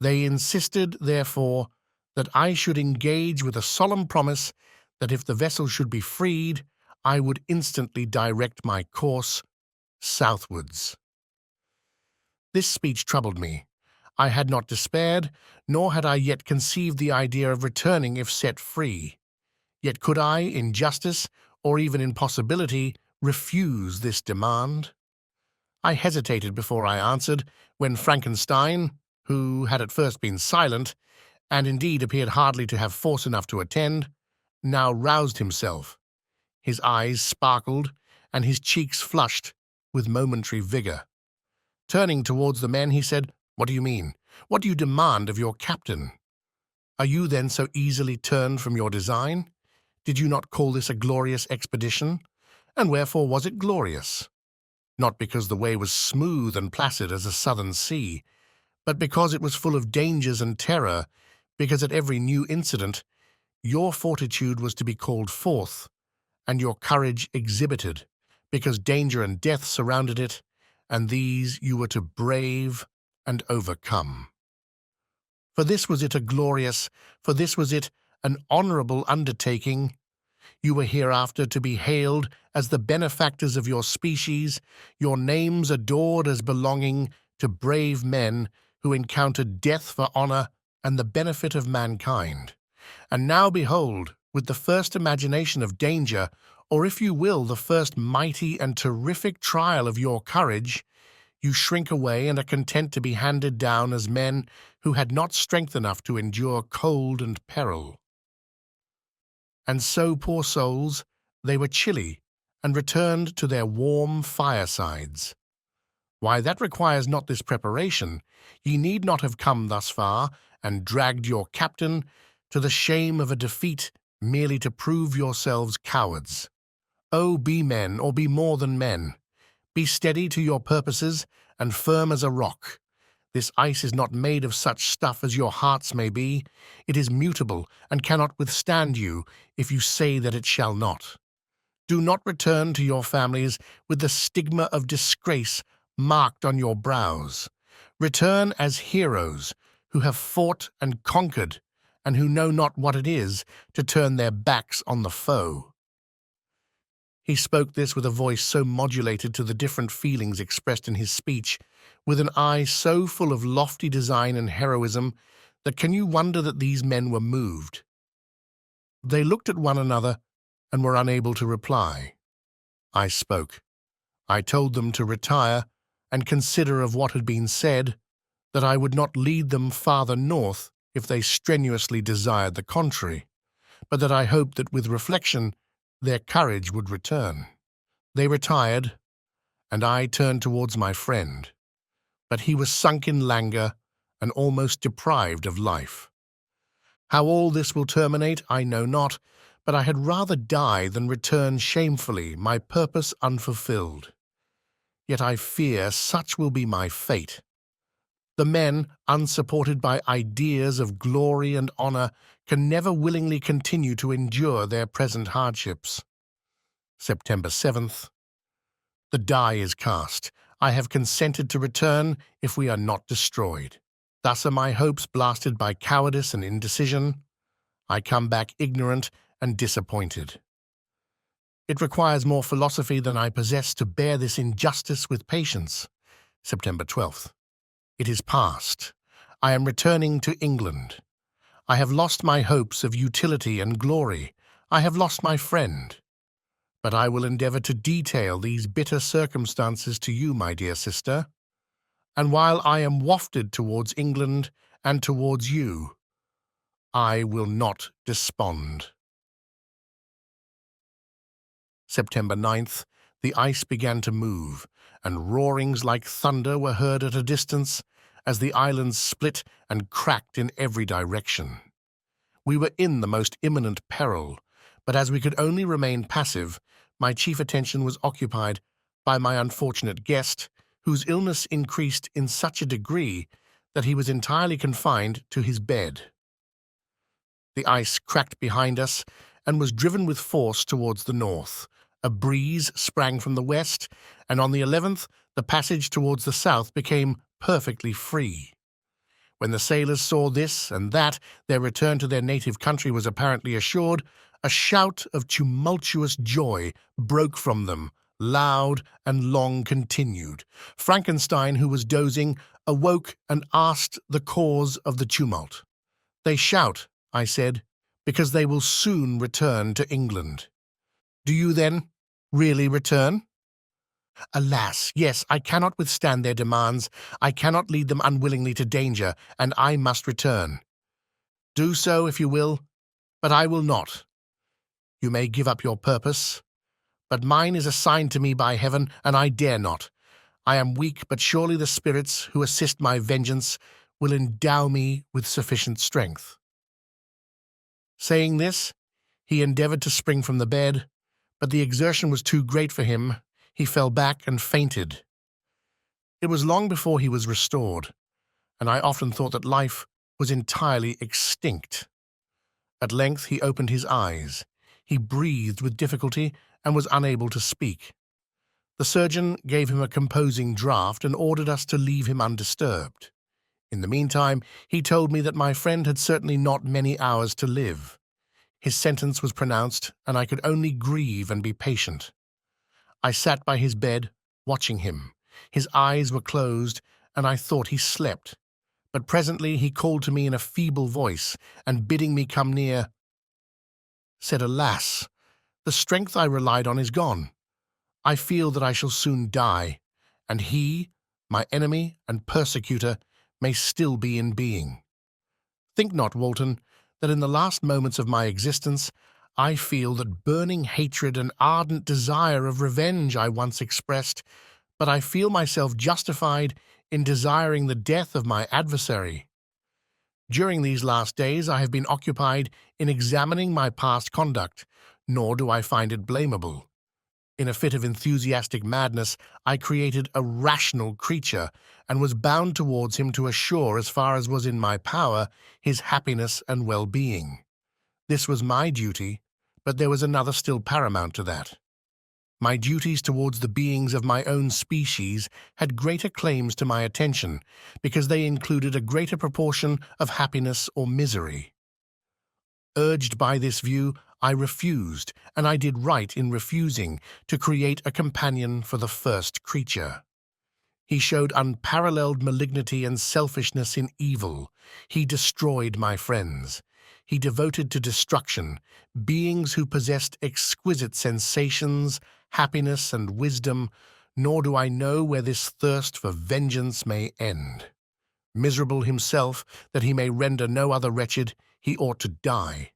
They insisted, therefore, that I should engage with a solemn promise that if the vessel should be freed, I would instantly direct my course southwards. This speech troubled me. I had not despaired, nor had I yet conceived the idea of returning if set free. Yet could I, in justice, or even in possibility, refuse this demand? I hesitated before I answered, when Frankenstein, who had at first been silent, and indeed appeared hardly to have force enough to attend, now roused himself. His eyes sparkled, and his cheeks flushed with momentary vigor. Turning towards the men, he said, "What do you mean? What do you demand of your captain? Are you then so easily turned from your design? Did you not call this a glorious expedition? And wherefore was it glorious? Not because the way was smooth and placid as a southern sea, but because it was full of dangers and terror, because at every new incident your fortitude was to be called forth, and your courage exhibited, because danger and death surrounded it, and these you were to brave and overcome. For this was it an honourable undertaking. You were hereafter to be hailed as the benefactors of your species, your names adored as belonging to brave men who encountered death for honour and the benefit of mankind. And now behold, with the first imagination of danger, or if you will, the first mighty and terrific trial of your courage, you shrink away and are content to be handed down as men who had not strength enough to endure cold and peril. And so, poor souls, they were chilly and returned to their warm firesides. Why, that requires not this preparation. Ye need not have come thus far and dragged your captain to the shame of a defeat merely to prove yourselves cowards. Oh, be men, or be more than men. Be steady to your purposes and firm as a rock. This ice is not made of such stuff as your hearts may be. It is mutable and cannot withstand you if you say that it shall not. Do not return to your families with the stigma of disgrace marked on your brows. Return as heroes who have fought and conquered, and who know not what it is to turn their backs on the foe." He spoke this with a voice so modulated to the different feelings expressed in his speech, with an eye so full of lofty design and heroism, that can you wonder that these men were moved? They looked at one another and were unable to reply. I spoke. I told them to retire and consider of what had been said, that I would not lead them farther north if they strenuously desired the contrary, but that I hoped that with reflection their courage would return. They retired, and I turned towards my friend, but he was sunk in languor and almost deprived of life. How all this will terminate I know not, but I had rather die than return shamefully, my purpose unfulfilled. Yet I fear such will be my fate. The men, unsupported by ideas of glory and honour, can never willingly continue to endure their present hardships. September 7th. The die is cast. I have consented to return if we are not destroyed. Thus are my hopes blasted by cowardice and indecision. I come back ignorant and disappointed. It requires more philosophy than I possess to bear this injustice with patience. September 12th. It is past. I am returning to England. I have lost my hopes of utility and glory. I have lost my friend. But I will endeavour to detail these bitter circumstances to you, my dear sister. And while I am wafted towards England and towards you, I will not despond. September 9th. The ice began to move, and roarings like thunder were heard at a distance, as the island split and cracked in every direction. We were in the most imminent peril, but as we could only remain passive, my chief attention was occupied by my unfortunate guest, whose illness increased in such a degree that he was entirely confined to his bed. The ice cracked behind us and was driven with force towards the north. A breeze sprang from the west, and on the 11th, the passage towards the south became perfectly free. When the sailors saw this and that their return to their native country was apparently assured, a shout of tumultuous joy broke from them, loud and long continued. Frankenstein, who was dozing, awoke and asked the cause of the tumult. "They shout," I said, "because they will soon return to England." "Do you, then, really return?" "Alas, yes, I cannot withstand their demands. I cannot lead them unwillingly to danger, and I must return." "Do so if you will, but I will not. You may give up your purpose, but mine is assigned to me by heaven, and I dare not. I am weak, but surely the spirits who assist my vengeance will endow me with sufficient strength." Saying this, he endeavored to spring from the bed, but the exertion was too great for him. He fell back and fainted. It was long before he was restored, and I often thought that life was entirely extinct. At length he opened his eyes. He breathed with difficulty and was unable to speak. The surgeon gave him a composing draught and ordered us to leave him undisturbed. In the meantime, he told me that my friend had certainly not many hours to live. His sentence was pronounced, and I could only grieve and be patient. I sat by his bed, watching him. His eyes were closed, and I thought he slept. But presently he called to me in a feeble voice, and bidding me come near, said, "Alas, the strength I relied on is gone. I feel that I shall soon die, and he, my enemy and persecutor, may still be in being. Think not, Walton, that in the last moments of my existence I feel that burning hatred and ardent desire of revenge I once expressed, but I feel myself justified in desiring the death of my adversary. During these last days I have been occupied in examining my past conduct, nor do I find it blamable. In a fit of enthusiastic madness, I created a rational creature, and was bound towards him to assure, as far as was in my power, his happiness and well-being. This was my duty, but there was another still paramount to that. My duties towards the beings of my own species had greater claims to my attention, because they included a greater proportion of happiness or misery. Urged by this view, I refused, and I did right in refusing, to create a companion for the first creature. He showed unparalleled malignity and selfishness in evil. He destroyed my friends. He devoted to destruction beings who possessed exquisite sensations, happiness, and wisdom, nor do I know where this thirst for vengeance may end. Miserable himself, that he may render no other wretched, he ought to die.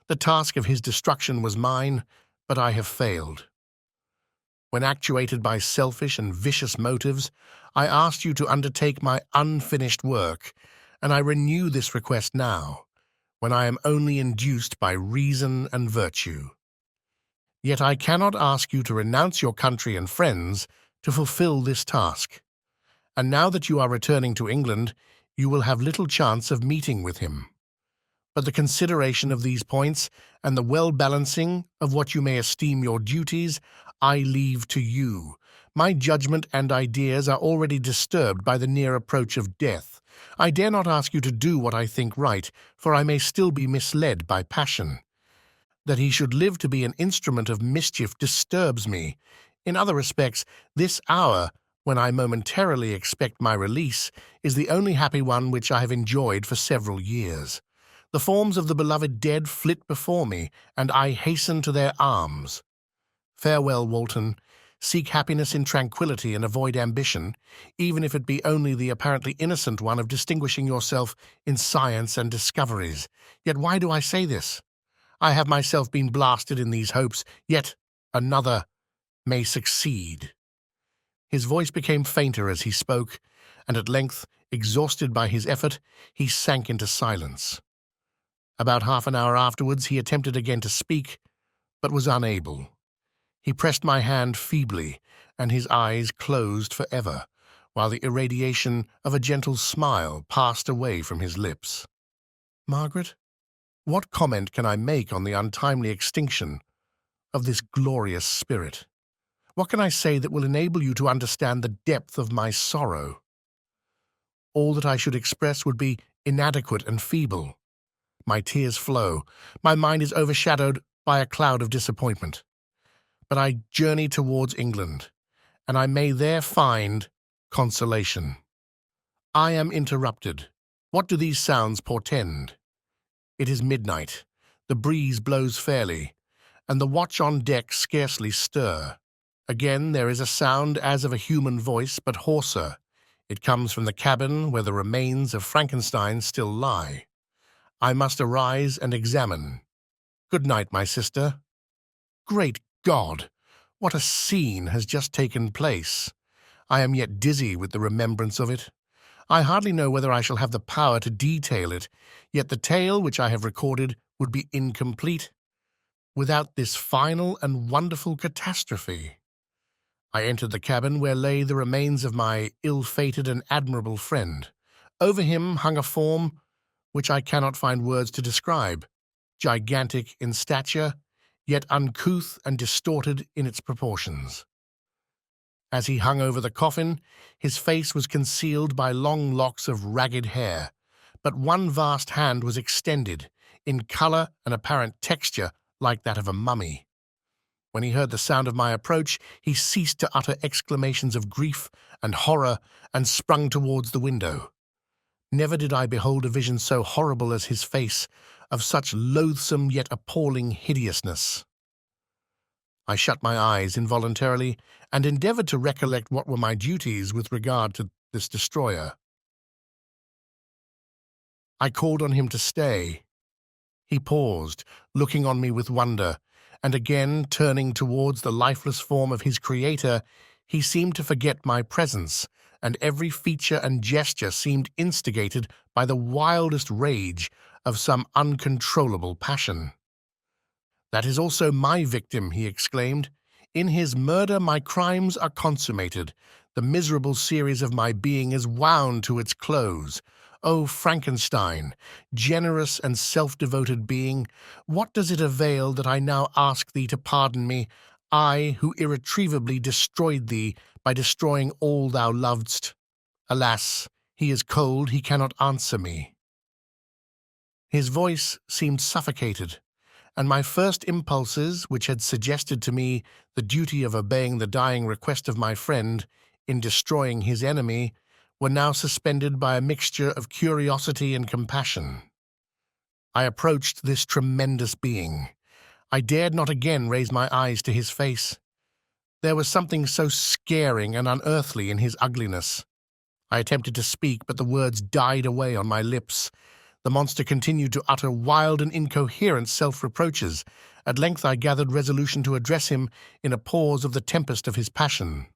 The task of his destruction was mine, but I have failed. When actuated by selfish and vicious motives, I asked you to undertake my unfinished work, and I renew this request now, when I am only induced by reason and virtue. Yet I cannot ask you to renounce your country and friends to fulfill this task. And now that you are returning to England, you will have little chance of meeting with him. But the consideration of these points, and the well-balancing of what you may esteem your duties, I leave to you. My judgment and ideas are already disturbed by the near approach of death. I dare not ask you to do what I think right, for I may still be misled by passion. That he should live to be an instrument of mischief disturbs me. In other respects, this hour, when I momentarily expect my release, is the only happy one which I have enjoyed for several years. The forms of the beloved dead flit before me, and I hasten to their arms. Farewell, Walton. Seek happiness in tranquillity and avoid ambition, even if it be only the apparently innocent one of distinguishing yourself in science and discoveries. Yet why do I say this? I have myself been blasted in these hopes, yet another may succeed. His voice became fainter as he spoke, and at length, exhausted by his effort, he sank into silence. About half an hour afterwards he attempted again to speak, but was unable. He pressed my hand feebly, and his eyes closed forever, while the irradiation of a gentle smile passed away from his lips. Margaret, what comment can I make on the untimely extinction of this glorious spirit? What can I say that will enable you to understand the depth of my sorrow? All that I should express would be inadequate and feeble. My tears flow. My mind is overshadowed by a cloud of disappointment. But I journey towards England, and I may there find consolation. I am interrupted. What do these sounds portend? It is midnight. The breeze blows fairly, and the watch on deck scarcely stir. Again there is a sound as of a human voice, but hoarser. It comes from the cabin where the remains of Frankenstein still lie. I must arise and examine. Good night, my sister. Great God! What a scene has just taken place! I am yet dizzy with the remembrance of it. I hardly know whether I shall have the power to detail it, yet the tale which I have recorded would be incomplete without this final and wonderful catastrophe. I entered the cabin where lay the remains of my ill-fated and admirable friend. Over him hung a form which I cannot find words to describe, gigantic in stature, yet uncouth and distorted in its proportions. As he hung over the coffin, his face was concealed by long locks of ragged hair, but one vast hand was extended, in colour and apparent texture like that of a mummy. When he heard the sound of my approach, he ceased to utter exclamations of grief and horror and sprung towards the window. Never did I behold a vision so horrible as his face, of such loathsome yet appalling hideousness. I shut my eyes involuntarily and endeavoured to recollect what were my duties with regard to this destroyer. I called on him to stay. He paused, looking on me with wonder, and again turning towards the lifeless form of his creator, he seemed to forget my presence, and every feature and gesture seemed instigated by the wildest rage of some uncontrollable passion. "That is also my victim," he exclaimed. "In his murder my crimes are consummated. The miserable series of my being is wound to its close. O Frankenstein, generous and self-devoted being, what does it avail that I now ask thee to pardon me, I who irretrievably destroyed thee by destroying all thou lovedst? Alas, he is cold, he cannot answer me." His voice seemed suffocated, and my first impulses, which had suggested to me the duty of obeying the dying request of my friend in destroying his enemy, were now suspended by a mixture of curiosity and compassion. I approached this tremendous being. I dared not again raise my eyes to his face. There was something so scaring and unearthly in his ugliness. I attempted to speak, but the words died away on my lips. The monster continued to utter wild and incoherent self-reproaches. At length I gathered resolution to address him in a pause of the tempest of his passion.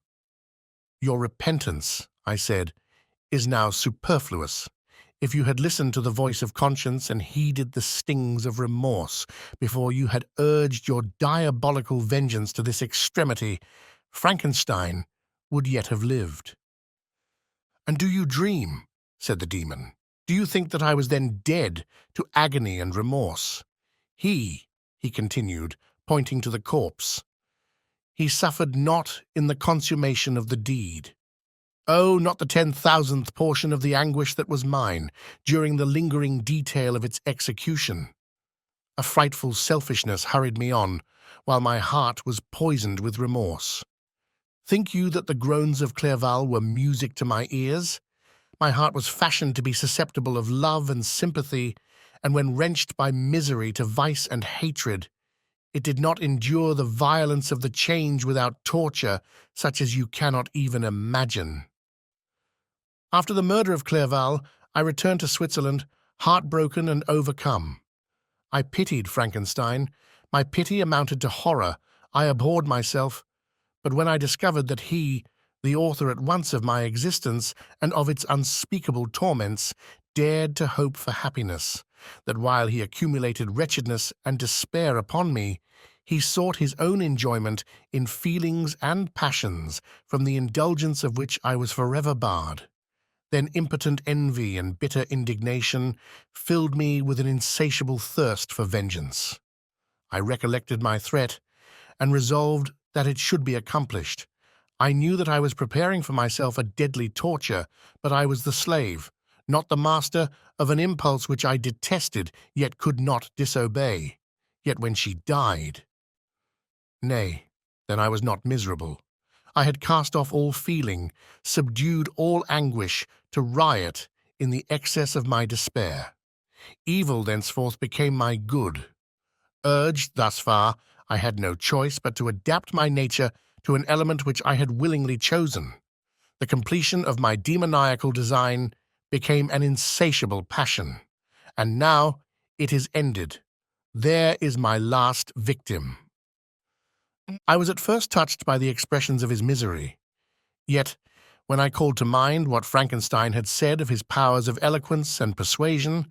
"Your repentance," I said, "is now superfluous. If you had listened to the voice of conscience and heeded the stings of remorse before you had urged your diabolical vengeance to this extremity, Frankenstein would yet have lived." "And do you dream?" said the demon. "Do you think that I was then dead to agony and remorse? He continued, pointing to the corpse, "he suffered not in the consummation of the deed. Oh, not the 10,000th portion of the anguish that was mine during the lingering detail of its execution. A frightful selfishness hurried me on, while my heart was poisoned with remorse. Think you that the groans of Clerval were music to my ears? My heart was fashioned to be susceptible of love and sympathy, and when wrenched by misery to vice and hatred, it did not endure the violence of the change without torture, such as you cannot even imagine. After the murder of Clerval, I returned to Switzerland, heartbroken and overcome. I pitied Frankenstein. My pity amounted to horror. I abhorred myself. But when I discovered that he, The author at once of my existence and of its unspeakable torments dared to hope for happiness, that while he accumulated wretchedness and despair upon me, he sought his own enjoyment in feelings and passions from the indulgence of which I was forever barred. Then impotent envy and bitter indignation filled me with an insatiable thirst for vengeance. I recollected my threat and resolved that it should be accomplished. I knew that I was preparing for myself a deadly torture, but I was the slave, not the master, of an impulse which I detested, yet could not disobey. Yet when she died— Nay, then I was not miserable. I had cast off all feeling, subdued all anguish, to riot in the excess of my despair. Evil thenceforth became my good. Urged thus far, I had no choice but to adapt my nature to an element which I had willingly chosen. The completion of my demoniacal design became an insatiable passion, and now it is ended. There is my last victim. I was at first touched by the expressions of his misery. Yet, when I called to mind what Frankenstein had said of his powers of eloquence and persuasion,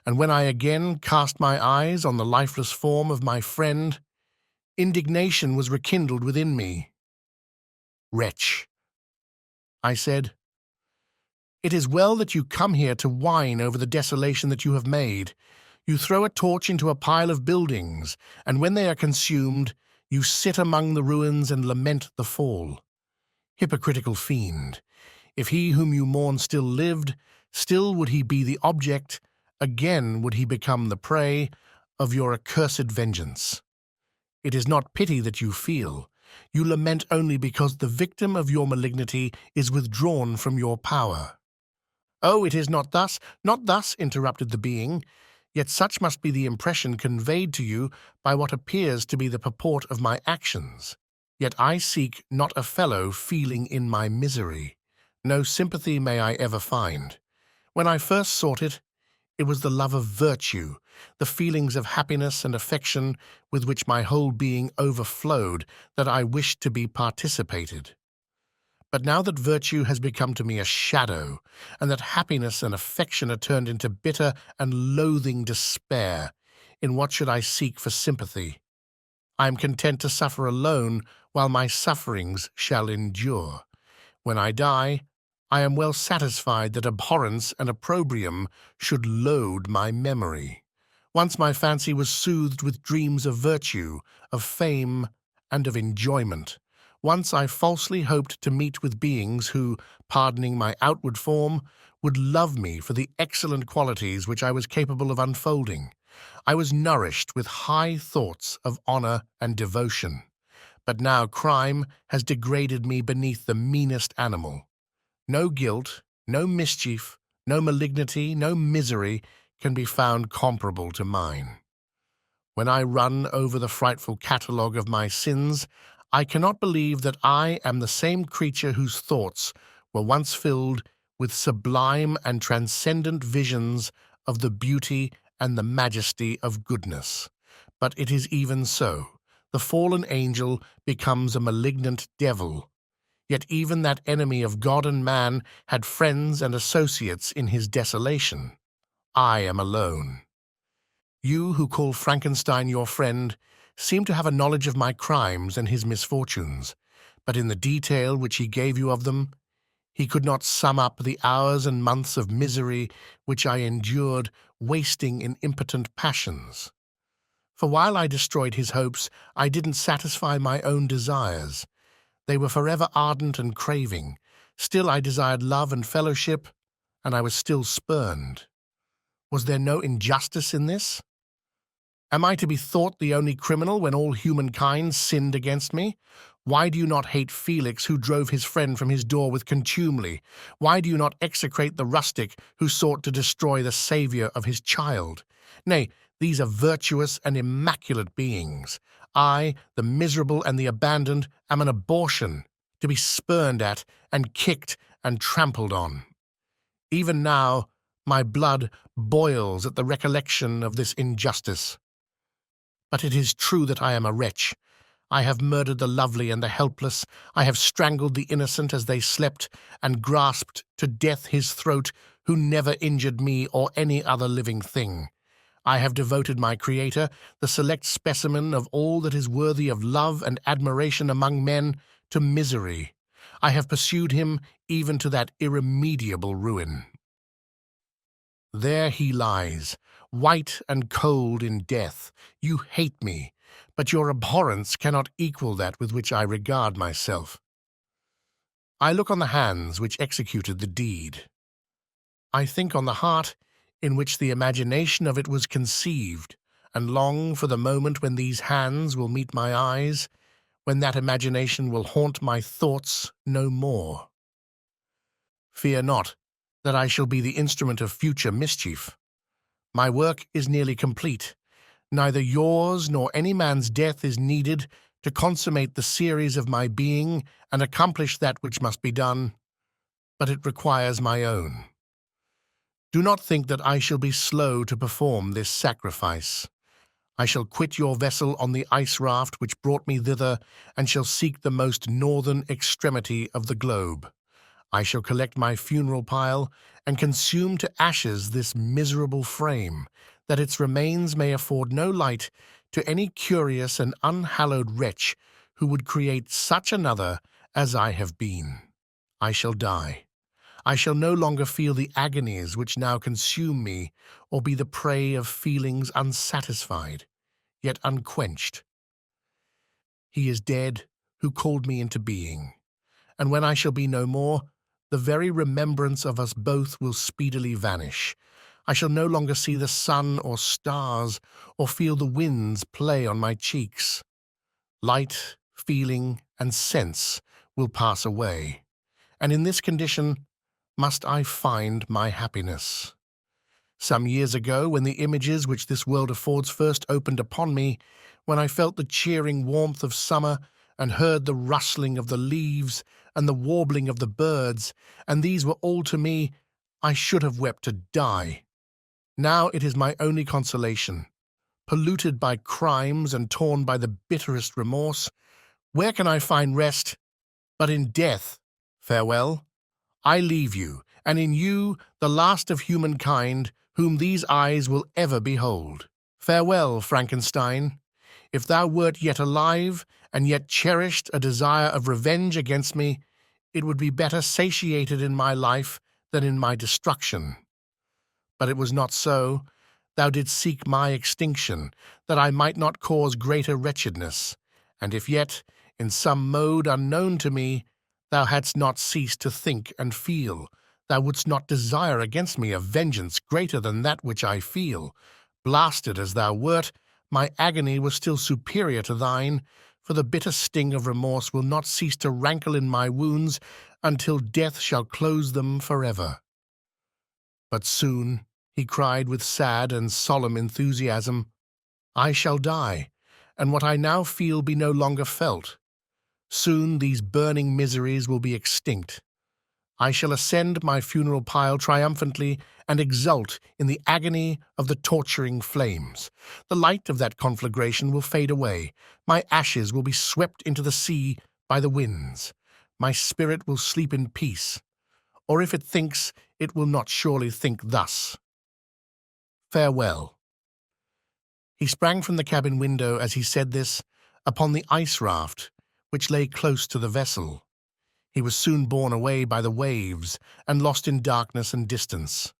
and when I again cast my eyes on the lifeless form of my friend, indignation was rekindled within me. "Wretch," I said, "it is well that you come here to whine over the desolation that you have made. You throw a torch into a pile of buildings, and when they are consumed, you sit among the ruins and lament the fall. Hypocritical fiend! If he whom you mourn still lived, still would he be the object, again would he become the prey, of your accursed vengeance. It is not pity that you feel. You lament only because the victim of your malignity is withdrawn from your power." "Oh, it is not thus, not thus," interrupted the being. "Yet such must be the impression conveyed to you by what appears to be the purport of my actions. Yet I seek not a fellow feeling in my misery. No sympathy may I ever find. When I first sought it, it was the love of virtue, the feelings of happiness and affection with which my whole being overflowed, that I wished to be participated. But now that virtue has become to me a shadow, and that happiness and affection are turned into bitter and loathing despair, in what should I seek for sympathy? I am content to suffer alone while my sufferings shall endure. When I die, I am well satisfied that abhorrence and opprobrium should load my memory. Once my fancy was soothed with dreams of virtue, of fame, and of enjoyment. Once I falsely hoped to meet with beings who, pardoning my outward form, would love me for the excellent qualities which I was capable of unfolding. I was nourished with high thoughts of honor and devotion. But now crime has degraded me beneath the meanest animal. No guilt, no mischief, no malignity, no misery can be found comparable to mine. When I run over the frightful catalogue of my sins, I cannot believe that I am the same creature whose thoughts were once filled with sublime and transcendent visions of the beauty and the majesty of goodness. But it is even so. The fallen angel becomes a malignant devil. Yet even that enemy of God and man had friends and associates in his desolation. I am alone. You who call Frankenstein your friend seem to have a knowledge of my crimes and his misfortunes, but in the detail which he gave you of them, he could not sum up the hours and months of misery which I endured, wasting in impotent passions. For while I destroyed his hopes, I didn't satisfy my own desires. They were forever ardent and craving. Still I desired love and fellowship, and I was still spurned. Was there no injustice in this? Am I to be thought the only criminal when all humankind sinned against me? Why do you not hate Felix, who drove his friend from his door with contumely? Why do you not execrate the rustic who sought to destroy the saviour of his child? Nay, these are virtuous and immaculate beings. I, the miserable and the abandoned, am an abortion, to be spurned at and kicked and trampled on. Even now, my blood boils at the recollection of this injustice. But it is true that I am a wretch. I have murdered the lovely and the helpless. I have strangled the innocent as they slept, and grasped to death his throat, who never injured me or any other living thing. I have devoted my Creator, the select specimen of all that is worthy of love and admiration among men, to misery. I have pursued him even to that irremediable ruin. There he lies, white and cold in death. You hate me, but your abhorrence cannot equal that with which I regard myself. I look on the hands which executed the deed. I think on the heart in which the imagination of it was conceived, and long for the moment when these hands will meet my eyes, when that imagination will haunt my thoughts no more. Fear not that I shall be the instrument of future mischief. My work is nearly complete. Neither yours nor any man's death is needed to consummate the series of my being and accomplish that which must be done, but it requires my own. Do not think that I shall be slow to perform this sacrifice. I shall quit your vessel on the ice raft which brought me thither, and shall seek the most northern extremity of the globe. I shall collect my funeral pile and consume to ashes this miserable frame, that its remains may afford no light to any curious and unhallowed wretch who would create such another as I have been. I shall die. I shall no longer feel the agonies which now consume me, or be the prey of feelings unsatisfied, yet unquenched. He is dead who called me into being, and when I shall be no more, the very remembrance of us both will speedily vanish. I shall no longer see the sun or stars, or feel the winds play on my cheeks. Light, feeling, and sense will pass away, and in this condition must I find my happiness. Some years ago, when the images which this world affords first opened upon me, when I felt the cheering warmth of summer, and heard the rustling of the leaves and the warbling of the birds, and these were all to me, I should have wept to die. Now it is my only consolation. Polluted by crimes and torn by the bitterest remorse, where can I find rest but in death? Farewell. I leave you, and in you the last of humankind, whom these eyes will ever behold. Farewell, Frankenstein. If thou wert yet alive, and yet cherished a desire of revenge against me, it would be better satiated in my life than in my destruction. But it was not so. Thou didst seek my extinction, that I might not cause greater wretchedness, and if yet, in some mode unknown to me, thou hadst not ceased to think and feel, thou wouldst not desire against me a vengeance greater than that which I feel. Blasted as thou wert, my agony was still superior to thine, for the bitter sting of remorse will not cease to rankle in my wounds until death shall close them forever. But soon, he cried with sad and solemn enthusiasm, I shall die, and what I now feel be no longer felt. Soon these burning miseries will be extinct. I shall ascend my funeral pile triumphantly and exult in the agony of the torturing flames. The light of that conflagration will fade away. My ashes will be swept into the sea by the winds. My spirit will sleep in peace. Or if it thinks, it will not surely think thus. Farewell. He sprang from the cabin window as he said this, upon the ice raft, which lay close to the vessel. He was soon borne away by the waves and lost in darkness and distance.